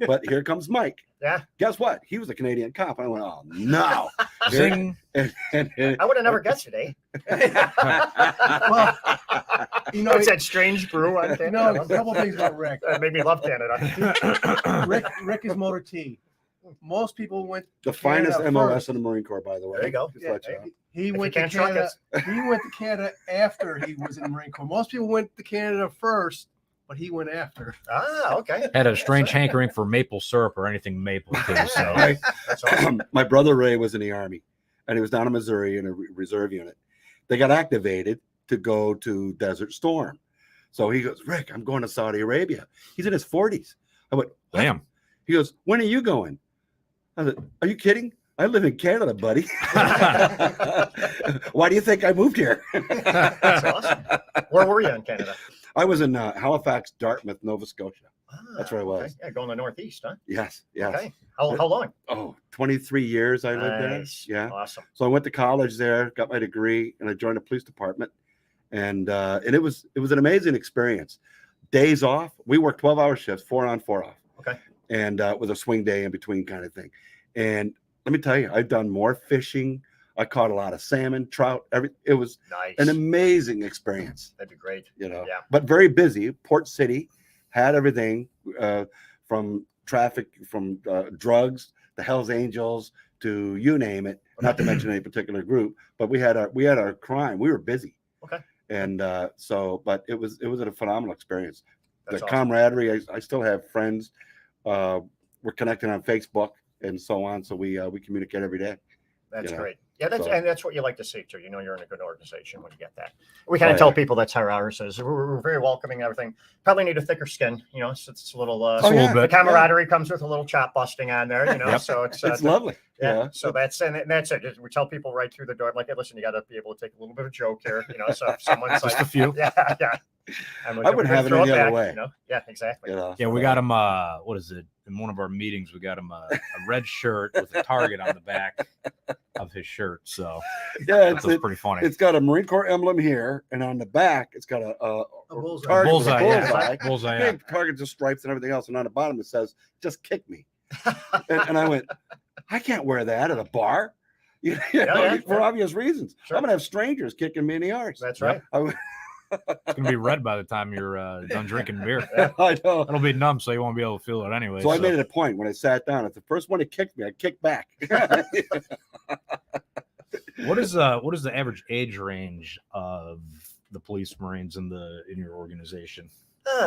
but here comes Mike. Yeah. Guess what? He was a Canadian cop. I went, oh no. Zing. and I would have never guessed it, eh? Well, It's that strange brew on Canada. a couple things about Rick. That made me love Canada. Rick is motor T. Most people went the finest Canada MLS first. in the Marine Corps, by the way. There you go. Just let you know. He If went you to can't truck Canada. He went to Canada after he was in the Marine Corps. Most people went to Canada first but he went after. Ah, okay. Had a strange hankering for maple syrup or anything maple too. So Right. That's awesome. My brother Ray was in the Army, and he was down in Missouri in a reserve unit. They got activated to go to Desert Storm. So he goes, Rick, I'm going to Saudi Arabia. He's in his 40s. I went, what? damn. He goes, when are you going? I said, are you kidding? I live in Canada, buddy. Why do you think I moved here? That's awesome. Where were you in Canada? I was in Halifax, Dartmouth, Nova Scotia. That's where I was. Okay. Yeah, going to Northeast, huh? Yes, yes. Okay. How long? Oh, 23 years I lived Nice. there. Yeah. Awesome. So I went to college there, got my degree, and I joined the police department. And it was an amazing experience. Days off, we worked 12-hour shifts, 4 on, 4 off. Okay. And with a swing day in between kind of thing. And let me tell you, I've done more fishing. I caught a lot of salmon, trout. It was Nice. an amazing experience, That'd be great. Yeah. Yeah. But very busy. Port City had everything from traffic, from drugs, the Hells Angels, to you name it. Not to mention any particular group, but we had our crime. We were busy. Okay. And but it was a phenomenal experience. That's The awesome. camaraderie. I still have friends. We're connected on Facebook and so on. So we communicate every day. That's you know, great. Yeah, so- and that's what you like to see too. You know, you're in a good organization when you get that. We kind of Oh, tell yeah. people that's how ours is. We're very welcoming and everything. Probably need a thicker skin. You know, it's a little. a Oh, little yeah. bit. The camaraderie comes with a little chop busting on there. You know, Yep. so it's It's lovely. Yeah. So that's it. We tell people right through the door, like, hey, listen, you got to be able to take a little bit of a joke here. You know, so if someone's Just like, a few. yeah. And I wouldn't have it any other way. You know? Yeah, exactly. You know, Yeah, we so- got him. What is it? In one of our meetings, we got him a red shirt with a target on the back of his shirt. So Yeah, that was pretty funny. it's got a Marine Corps emblem here, and on the back, it's got a bullseye. target with a Bullseye, yeah. bullseye. Bullseye, yeah. Big targets with stripes and everything else, and on the bottom it says, "Just kick me." And I went, I can't wear that at a bar. You know, yeah, for yeah. obvious reasons. Sure. I'm gonna have strangers kicking me in the arse. That's Yeah. right. I, w- It's gonna be red by the time you're done drinking beer. I know. It'll be numb, so you won't be able to feel it anyway. So I made it a point when I sat down. If the first one that kicked me, I kicked back. What is the average age range of the police Marines in your organization?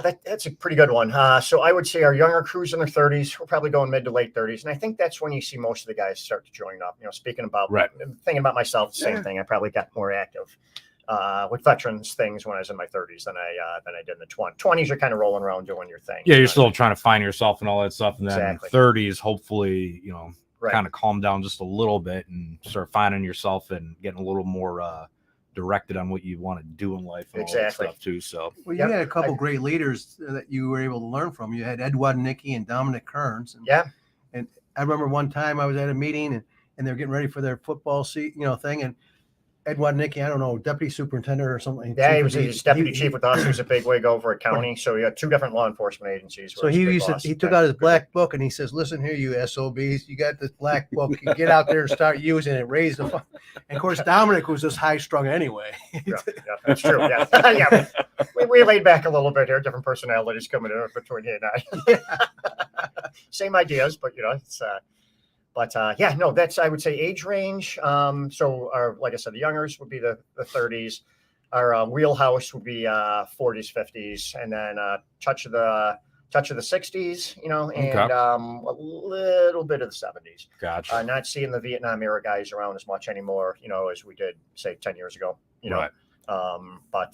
That's a pretty good one. So I would say our younger crews in their 30s, we're probably going mid to late 30s. And I think that's when you see most of the guys start to join up. You know, speaking about, Right. thinking about myself, the same Yeah. thing. I probably got more active with veterans things when I was in my 30s than I did in the 20s. 20s, you're kind of rolling around doing your thing. Yeah, You you're know still what trying to find yourself and all that stuff, and then Exactly. 30s, hopefully, you know, Right. kind of calm down just a little bit and start finding yourself and getting a little more directed on what you want to do in life and all Exactly. that stuff too. So Well, you Yep. had a couple great leaders that you were able to learn from. You had Ed Wadnicki and Dominic Kearns. And, Yeah. And I remember one time I was at a meeting and they're getting ready for their football thing. And Ed Wadnicki, I don't know, deputy superintendent or something. Yeah, chief he of was deputy he- chief with us. He was a big wig over at county. So you got 2 different law enforcement agencies. So he took out his black book and he says, "Listen here, you SOBs, you got this black book. You get out there and start using it. Raise the." And of course, Dominic was just high strung anyway. Yeah, that's true. Yeah. Yeah. We laid back a little bit here. Different personalities coming in between you and I. Same ideas, but you know, it's yeah, no, that's, I would say, age range. So our, like I said, the youngers would be the 30s. Our wheelhouse would be 40s, 50s, and then touch of the 60s, you know, and Okay. a little bit of the 70s. gotcha. Not seeing the Vietnam era guys around as much anymore, you know, as we did, say, 10 years ago, you know. Right. But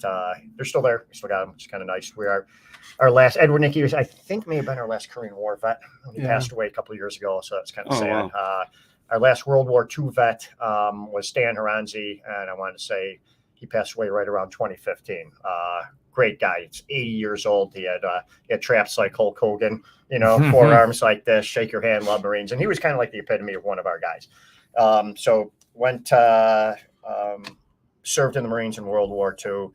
they're still there. We still got them. It's kind of nice. We are our last Edward Nicky was, I think, may have been our last Korean War vet. He Yeah. passed away a couple of years ago, so that's kind of Oh, sad. wow. Our last World War II vet was Stan Haranzi, and I want to say he passed away right around 2015. Great guy. He's 80 years old. He had traps like Hulk Hogan, you know, forearms like this, shake your hand, love Marines. And he was kind of like the epitome of one of our guys. So went, served in the Marines in World War II.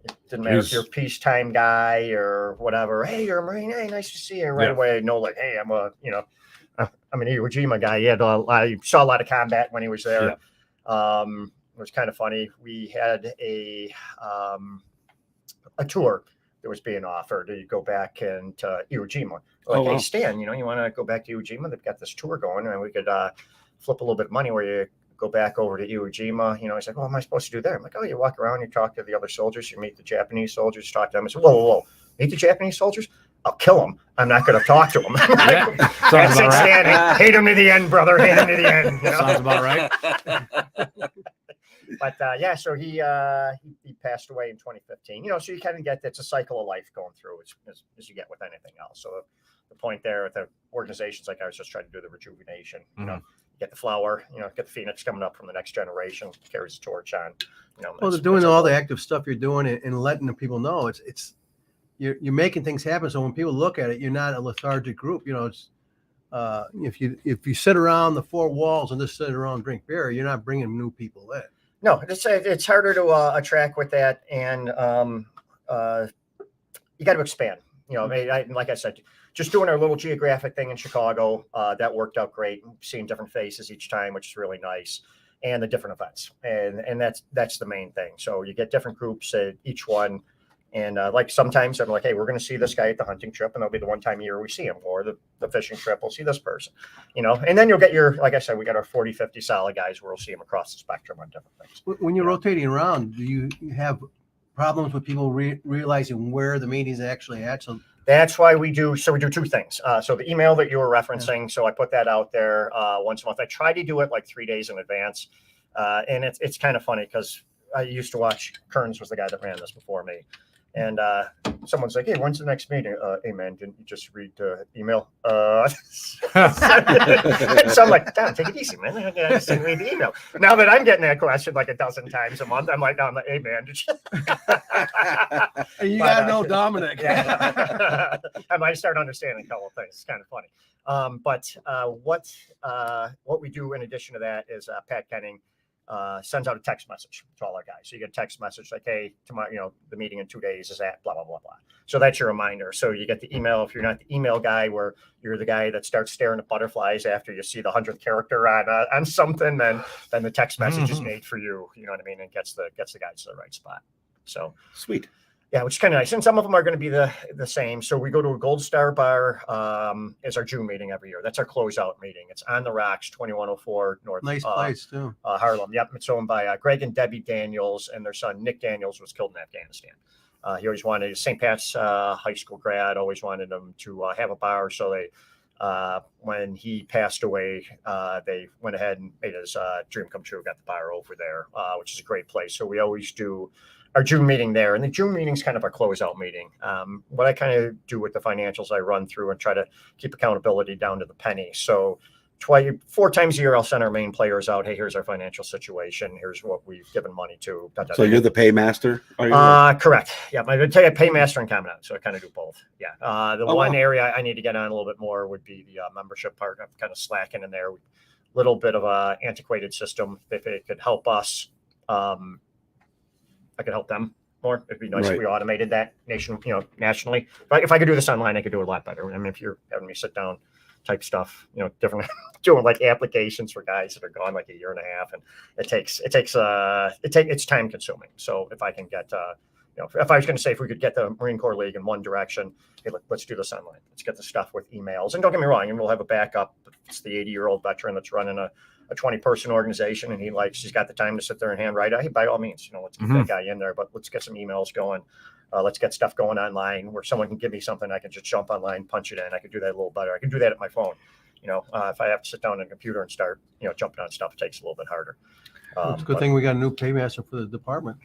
It didn't matter if Jeez. you're a peacetime guy or whatever. Hey, you're a Marine. Hey, nice to see you. Right Yeah. away, no, like, hey, I'm an Iwo Jima guy. He had I saw a lot of combat when he was there. It was kind of funny. We had a tour that was being offered to go back and to Iwo Jima. Like, Oh, wow. hey, Stan, you know, you want to go back to Iwo Jima? They've got this tour going, and we could flip a little bit of money where you go back over to Iwo Jima. You know, he's like, what am I supposed to do there? I'm like, oh, you walk around, you talk to the other soldiers, you meet the Japanese soldiers, talk to them. I said, whoa. Hate the Japanese soldiers? I'll kill them. I'm not going to talk to them. Yeah. That's Sounds it, about right. Stan. Hate them to the end, brother. Hate them to the end. You know? Sounds about right. But yeah, so he passed away in 2015. You know, so you kind of get, it's a cycle of life going through as you get with anything else. So the point there with the organizations like ours, just trying to do the rejuvenation. You know, get the flower. You know, get the phoenix coming up from the next generation, carries the torch on. You know, Well, they're doing all the active stuff you're doing and letting the people know it's you're making things happen. So when people look at it, you're not a lethargic group. You know, it's if you sit around the four walls and just sit around and drink beer, you're not bringing new people in. No, it's harder to attract with that, and you got to expand. You know, like I said, just doing our little geographic thing in Chicago, that worked out great. Seeing different faces each time, which is really nice, and the different events, and that's the main thing. So you get different groups at each one, and like sometimes they're like, hey, we're going to see this guy at the hunting trip, and that'll be the one time a year we see him, or the fishing trip, we'll see this person, you know, and then you'll get your, like I said, we got our 40, 50 solid guys where we'll see them across the spectrum on different things. When you're rotating around, do you have problems with people realizing where the meeting's actually at? So that's why we do two things. So the email that you were referencing, so I put that out there once a month. I try to do it like 3 days in advance. And it's kind of funny because I used to watch, Kearns was the guy that ran this before me. And someone's like, hey, when's the next meeting? Hey, man, didn't you just read the email? So I'm like, damn, take it easy, man. I just didn't read the email. Now that I'm getting that question like a dozen times a month, I'm like, hey, man, did you? You got to know Dominic. Yeah. I might start understanding a couple of things. It's kind of funny. But what we do in addition to that is Pat Kenning sends out a text message to all our guys. So you get a text message like, hey, tomorrow, you know, the meeting in 2 days is at blah, blah, blah, blah. So that's your reminder. So you get the email. If you're not the email guy where you're the guy that starts staring at butterflies after you see the 100th character on something, then the text message is made for you. You know what I mean? And gets the guys to the right spot. So Sweet. yeah, which is kind of nice. And some of them are going to be the same. So we go to a Gold Star bar as our June meeting every year. That's our closeout meeting. It's on the Rocks, 2104 North. Nice place too. Harlem. Yep. It's owned by Greg and Debbie Daniels, and their son Nick Daniels was killed in Afghanistan. He always wanted, St. Pat's high school grad, always wanted him to have a bar. So they, when he passed away, they went ahead and made his dream come true. Got the bar over there, which is a great place. So we always do our June meeting there, and the June meeting is kind of our closeout meeting. What I kind of do with the financials, I run through and try to keep accountability down to the penny. So 4 times a year, I'll send our main players out. Hey, here's our financial situation. Here's what we've given money to. So you're the paymaster? Are you? Correct. Yeah, I would tell you paymaster and commandant. So I kind of do both. Yeah. The one area I need to get on a little bit more would be the membership part. I'm kind of slacking in there. Little bit of a antiquated system. If it could help us, I could help them more. It'd be nice if we automated that nationally. But if I could do this online, I could do it a lot better. I mean, if you're having me sit down, type stuff, different, doing like applications for guys that are gone like a year and a half, and it's time consuming. So if I can get, if I was going to say, if we could get the Marine Corps League in one direction, hey, let's do this online. Let's get the stuff with emails, and don't get me wrong, and we'll have a backup. It's the 80-year-old veteran that's running a 20-person organization, and he's got the time to sit there and handwrite. Hey, by all means, let's get that guy in there, but let's get some emails going. Let's get stuff going online where someone can give me something. I can just jump online, punch it in. I can do that a little better. I can do that at my phone. If I have to sit down on a computer and start, jumping on stuff, it takes a little bit harder. It's a good thing we got a new paymaster for the department.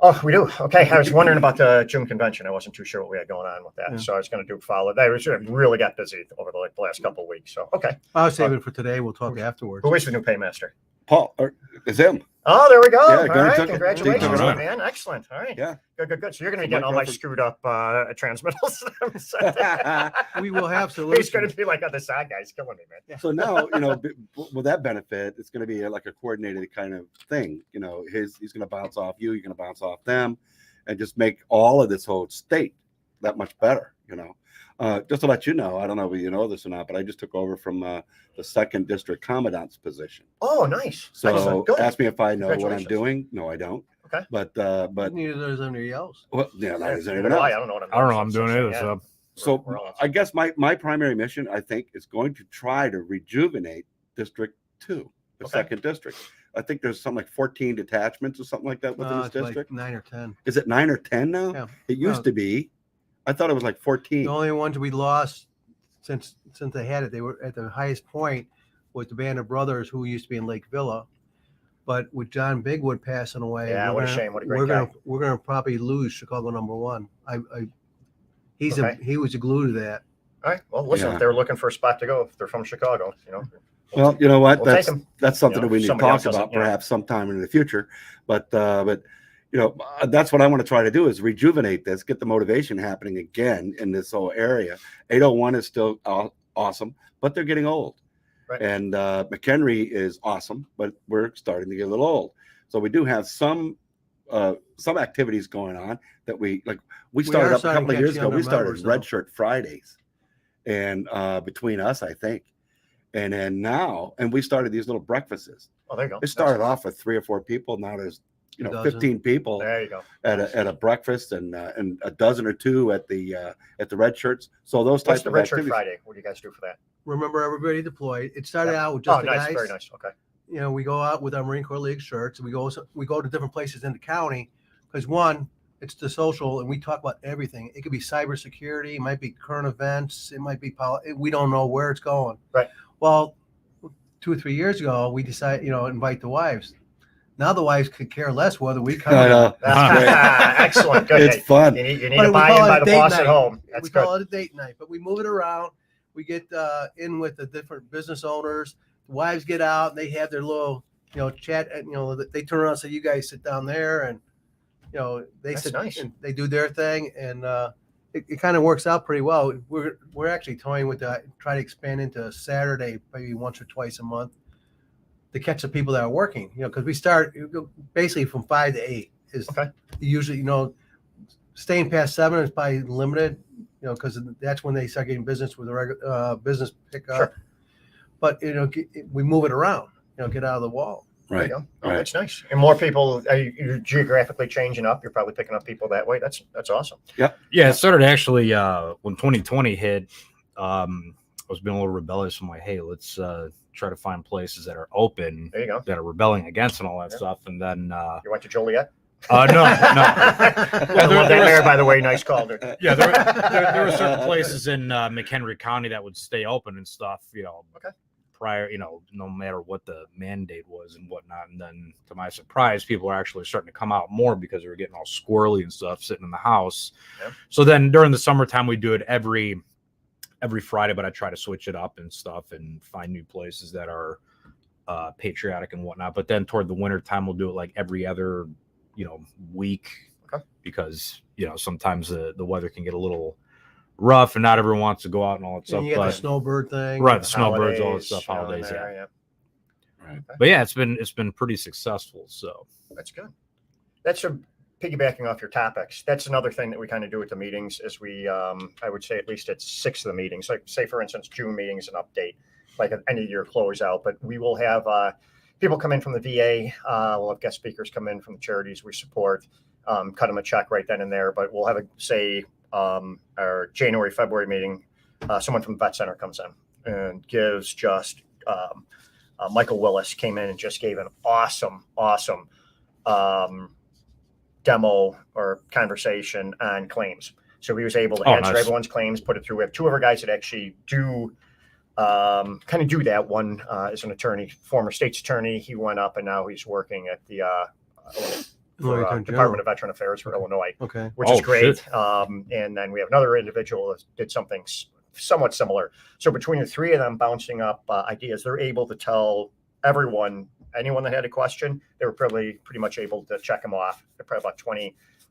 Oh, we do. Okay. I was wondering about the June convention. I wasn't too sure what we had going on with that. Yeah. So I was going to follow that. I really got busy over the last couple of weeks. So, okay. I'll save it for today. We'll talk afterwards. Who is the new paymaster? Paul, it's him. Oh, there we go. Yeah, all right. Congratulations, man. Excellent. All right. Yeah. Good. So you're going to be getting all my screwed up transmittals. We will have solutions. He's going to be like, the side guy's killing me, man. Yeah. So now, with that benefit, it's going to be like a coordinated kind of thing. He's going to bounce off you. You're going to bounce off them, and just make all of this whole state that much better. Just to let you know, I don't know if you know this or not, but I just took over from the 2nd District Commandant's position. Oh, nice. So ask me if I know what I'm doing. No, I don't. Okay. But neither does anybody else. Well, yeah, neither does anyone else. I don't know what I'm doing either. Yeah. So I guess my primary mission, I think, is going to try to rejuvenate District 2, the 2nd District. I think there's something like 14 detachments or something like that within this district. Like 9 or 10. Is it 9 or 10 now? Yeah. It used to be I thought it was like 14. The only ones we lost since they had it, they were at the highest point was the Band of Brothers, who used to be in Lake Villa. But with John Bigwood passing away, Yeah, what a shame. What a great guy. We're gonna probably lose Chicago #1. He was the glue to that. All right. Well, listen, Yeah. if they're looking for a spot to go, if they're from Chicago, Well, you know what? we'll take That's 'em. that's something that we need to somebody else talk doesn't, about perhaps sometime in the future. But that's what I want to try to do is rejuvenate this, get the motivation happening again in this whole area. 801 is still awesome, but they're getting old. Right. And McHenry is awesome, but we're starting to get a little old. So we do have some activities going on that we started up a couple of years ago. We started Red Shirt Fridays, and between us, I think. And then now, and we started these little breakfasts. Oh, there you go. It started off with 3 or 4 people. Now there's 15 people There you go. at a breakfast and a dozen or 2 at the red shirts. So those What's types the of Red Shirt activities. Friday? What do you guys do for that? Remember everybody deployed. It started out with just the nice, guys. very nice. Okay. We go out with our Marine Corps League shirts. We go to different places in the county because one, it's the social, and we talk about everything. It could be cybersecurity, it might be current events, it might be we don't know where it's going. Right. Well, 2 or 3 years ago, we decided, invite the wives. Now the wives could care less whether we come. I know. That's great. Excellent. Good. It's fun. You need But to we buy call in it by a the date boss night. at home. That's We good. call it a date night, but we move it around. We get in with the different business owners. The wives get out and they have their little, chat. And, they turn around and say, "You guys sit down there," and they That's sit nice. and they do their thing, and it kind of works out pretty well. We're actually toying with try to expand into Saturday, maybe once or twice a month, to catch the people that are working. Because we start basically from 5 to 8 is Okay. usually staying past 7 is probably limited. Because that's when they start getting business with the regular business pickup. Sure. But we move it around. Get out of the wall. There Right. you go. Oh, Right. that's nice. And more people, you're geographically changing up. You're probably picking up people that way. That's awesome. Yeah, it started actually when 2020 hit. I was being a little rebellious. I'm like, hey, let's try to find places that are open, There you go. that are rebelling against and all that Yeah. stuff. And then You went to Joliet? no. I love that there, by the way. Nice call, dude. Yeah, there were certain places in McHenry County that would stay open and stuff, Okay. prior, no matter what the mandate was and whatnot. And then to my surprise, people are actually starting to come out more because they were getting all squirrely and stuff sitting in the house. Yeah. So then during the summertime, we do it every Friday, but I try to switch it up and stuff and find new places that are patriotic and whatnot. But then toward the winter time, we'll do it like every other week. Okay. Because sometimes the weather can get a little rough and not everyone wants to go out and all that stuff. And you got But the snowbird thing. right, the snowbirds, all that Holidays, stuff, in holidays, yeah. there, Right. But yeah, it's been pretty successful. So That's good. That's piggybacking off your topics. That's another thing that we kind of do at the meetings is we, I would say at least at 6 of the meetings, like say for instance, June meetings, an update, like an end of year closeout, but we will have people come in from the VA. We'll have guest speakers come in from the charities we support, cut them a check right then and there, but we'll have our January, February meeting, someone from the vet center comes in and gives just, Michael Willis came in and just gave an awesome demo or conversation on claims. So he was able to answer nice. everyone's claims, put it through. We have 2 other guys that actually do kind of do that. One is an attorney, former state's attorney. He went up and now he's working at the Department of Veteran Affairs for Illinois, Okay. which is great. Shit. And then we have another individual that did something somewhat similar. So between the 3 of them bouncing up ideas, they're able to tell anyone that had a question, they were pretty much able to check them off. There are probably about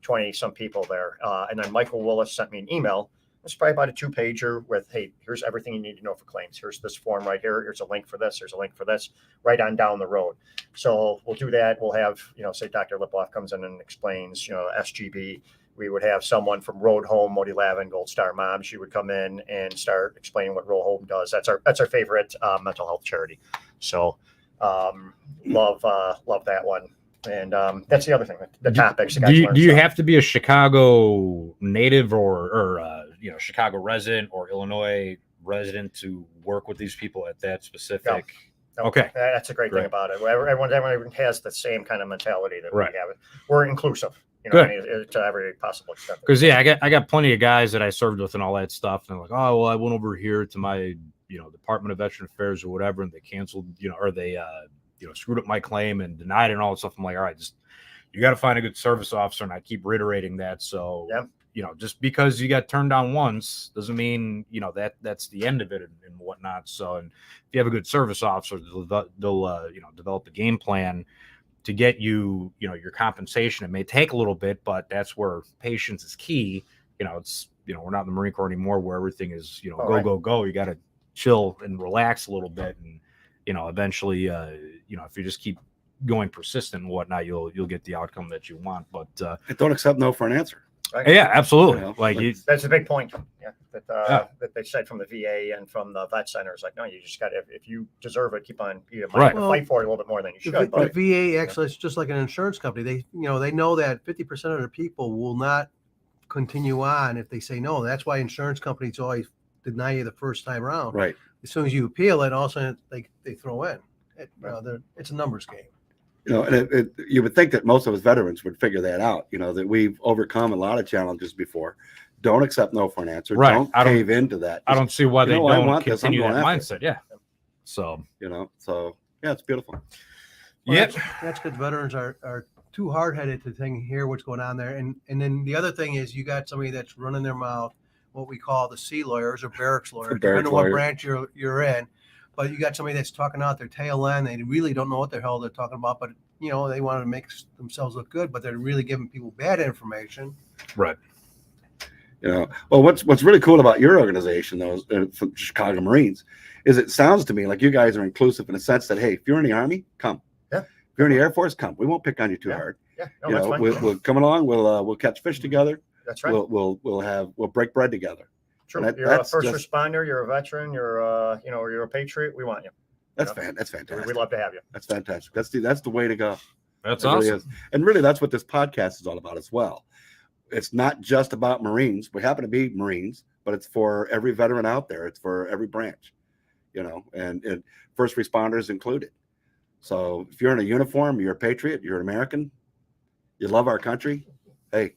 20 some people there. And then Michael Willis sent me an email. It's probably about a 2-pager with, hey, here's everything you need to know for claims. Here's this form right here. Here's a link for this. There's a link for this, right on down the road. So we'll do that. We'll have, say Dr. Lipoff comes in and explains, SGB. We would have someone from Road Home, Modi Lavin, Gold Star Mom. She would come in and start explaining what Road Home does. That's our favorite mental health charity. So love that one. And that's the other thing. The topics. do you have to be a Chicago native or Chicago resident or Illinois resident to work with these people at that specific? No, Okay. That's a great thing about it. Everyone has the same kind of mentality that Right. we have. We're inclusive. Good. to every possible extent. Because I got plenty of guys that I served with and all that stuff, and they're like, oh well, I went over here to my Department of Veteran Affairs or whatever, and they canceled, or they screwed up my claim and denied it and all that stuff. I'm like, all right, you got to find a good service officer, and I keep reiterating that. So just because you got turned down once doesn't mean that's the end of it and whatnot. So, and if you have a good service officer, they'll develop a game plan to get you your compensation. It may take a little bit, but that's where patience is key. It's we're not in the Marine Corps anymore where everything is go. You got to chill and relax a little bit, and eventually if you just keep going persistent and whatnot, you'll get the outcome that you want. But don't accept no for an answer. Right. Yeah, absolutely. That's a big point. That they said from the VA and from the vet centers, like, no, you just got to, if you deserve it, keep on. You might fight for it a little bit more than you should. The VA actually, it's just like an insurance company. They know that 50% of the people will not continue on if they say no. That's why insurance companies always deny you the first time around. Right. As soon as you appeal it, all of a sudden they throw in. It's a numbers game. And you would think that most of us veterans would figure that out, that we've overcome a lot of challenges before. Don't accept no for an answer. Right. Don't cave into that. I don't see why they don't continue that mindset. Yeah. So, it's beautiful. Well, that's because veterans are too hard-headed to hear what's going on there. And then the other thing is you got somebody that's running their mouth, what we call the C lawyers or barracks lawyers, depending on what branch you're in. But you got somebody that's talking out their tail end. They really don't know what the hell they're talking about, but they want to make themselves look good, but they're really giving people bad information. Right. Well, what's really cool about your organization, though, from Chicago Marines, is it sounds to me like you guys are inclusive in the sense that, hey, if you're in the Army, come. Yeah. If you're in the Air Force, come. We won't pick on you too hard. Yeah. No, that's fine. We'll come along. We'll catch fish together. That's right. We'll break bread together. True. You're a first responder. You're a veteran. You're you're a patriot. We want you. That's fantastic. We'd love to have you. That's fantastic. That's the way to go. That's awesome. Really is. And really, that's what this podcast is all about as well. It's not just about Marines. We happen to be Marines, but it's for every veteran out there. It's for every branch, and first responders included. So if you're in a uniform, you're a patriot, you're an American, you love our country, hey,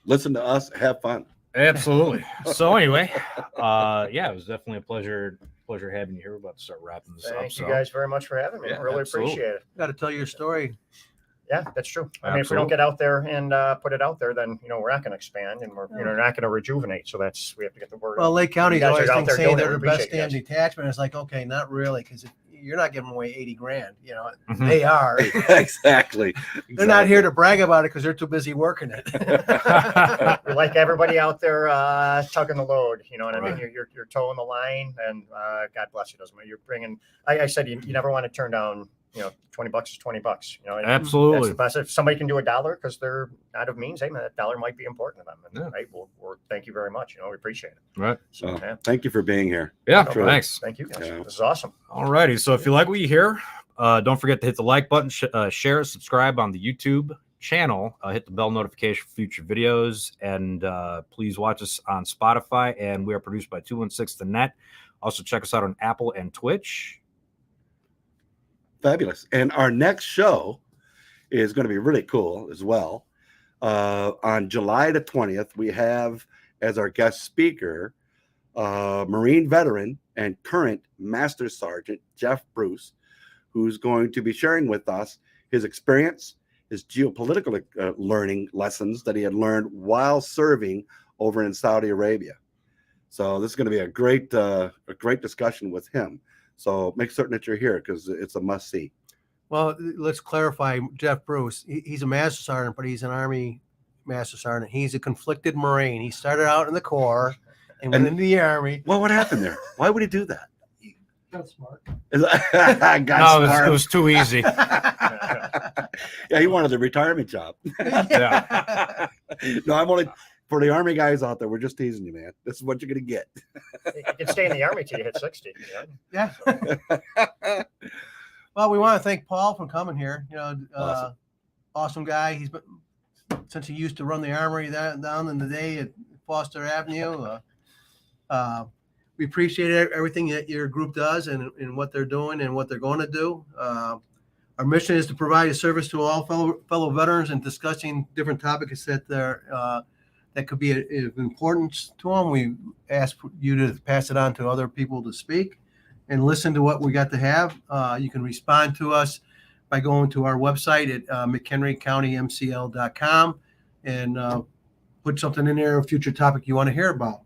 listen to us, have fun. Absolutely. So anyway, it was definitely a pleasure having you here. We're about to start wrapping this up. Thank you guys very much for having me. Really appreciate it. Got to tell your story. Yeah, that's true. I mean, if we don't get out there and put it out there, then we're not going to expand, and we're not going to rejuvenate. So we have to get the word. Well, Lake County's always saying they're the best damn detachment. It's like, okay, not really, because you're not giving away $80,000. They are. Exactly. They're not here to brag about it because they're too busy working it. We like everybody out there tugging the load. You know what I mean? You're towing the line, and God bless you. Doesn't matter. You're bringing. I said you never want to turn down. $20 is $20. Absolutely. That's the best. If somebody can do $1 because they're out of means, hey man, that $1 might be important to them. And, right, we're thank you very much. We appreciate it. Right. So thank you for being here. Yeah. Thanks. Thank you guys. This is awesome. All righty. So if you like what you hear, don't forget to hit the like button, share, subscribe on the YouTube channel, hit the bell notification for future videos, and please watch us on Spotify. And we are produced by 216 The Net. Also check us out on Apple and Twitch. Fabulous. And our next show is going to be really cool as well. On July the 20th, we have as our guest speaker, Marine veteran and current Master Sergeant Jeff Bruce, who's going to be sharing with us his experience, his geopolitical learning lessons that he had learned while serving over in Saudi Arabia. So this is going to be a great discussion with him. So make certain that you're here because it's a must-see. Well, let's clarify. Jeff Bruce, he's a Master Sergeant, but he's an Army Master Sergeant. He's a conflicted Marine. He started out in the Corps and went into the Army. Well, what happened there? Why would he do that? Got smart. It was too easy. Yeah, he wanted the retirement job. Yeah. No, I'm only... For the Army guys out there, we're just teasing you, man. This is what you're going to get. You can stay in the Army till you hit 60. Yeah. Well, we want to thank Paul for coming here. Awesome guy. He's been, since he used to run the Armory down in the day at Foster Avenue. We appreciate everything that your group does and what they're doing and what they're going to do. Our mission is to provide a service to all fellow veterans and discussing different topics that that could be of importance to them. We ask you to pass it on to other people to speak and listen to what we got to have. You can respond to us by going to our website at McHenryCountyMCL.com and put something in there, a future topic you want to hear about.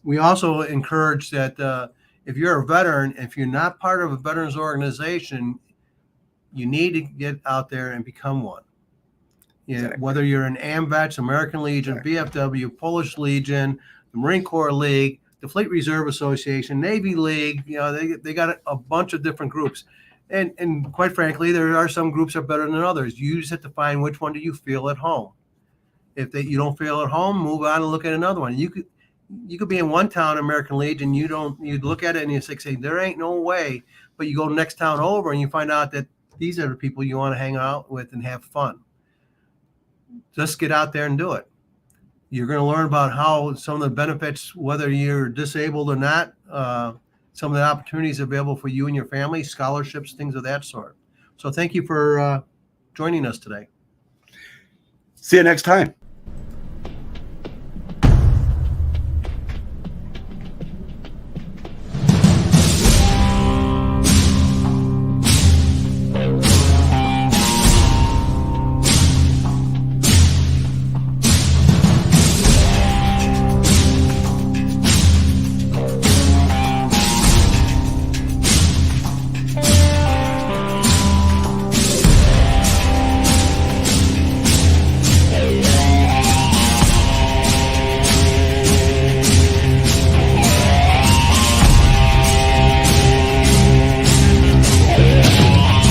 We also encourage that if you're a veteran, if you're not part of a veterans organization, you need to get out there and become one. Exactly. Whether you're an AMVETS, American Legion, VFW, Polish Legion, the Marine Corps League, the Fleet Reserve Association, Navy League, they got a bunch of different groups. And quite frankly, there are some groups that are better than others. You just have to find which one do you feel at home. If you don't feel at home, move on and look at another one. You could be in one town, American Legion, you look at it and you say, there ain't no way. But you go to the next town over and you find out that these are the people you want to hang out with and have fun. Just get out there and do it. You're going to learn about how some of the benefits, whether you're disabled or not, some of the opportunities available for you and your family, scholarships, things of that sort. So thank you for joining us today. See you next time.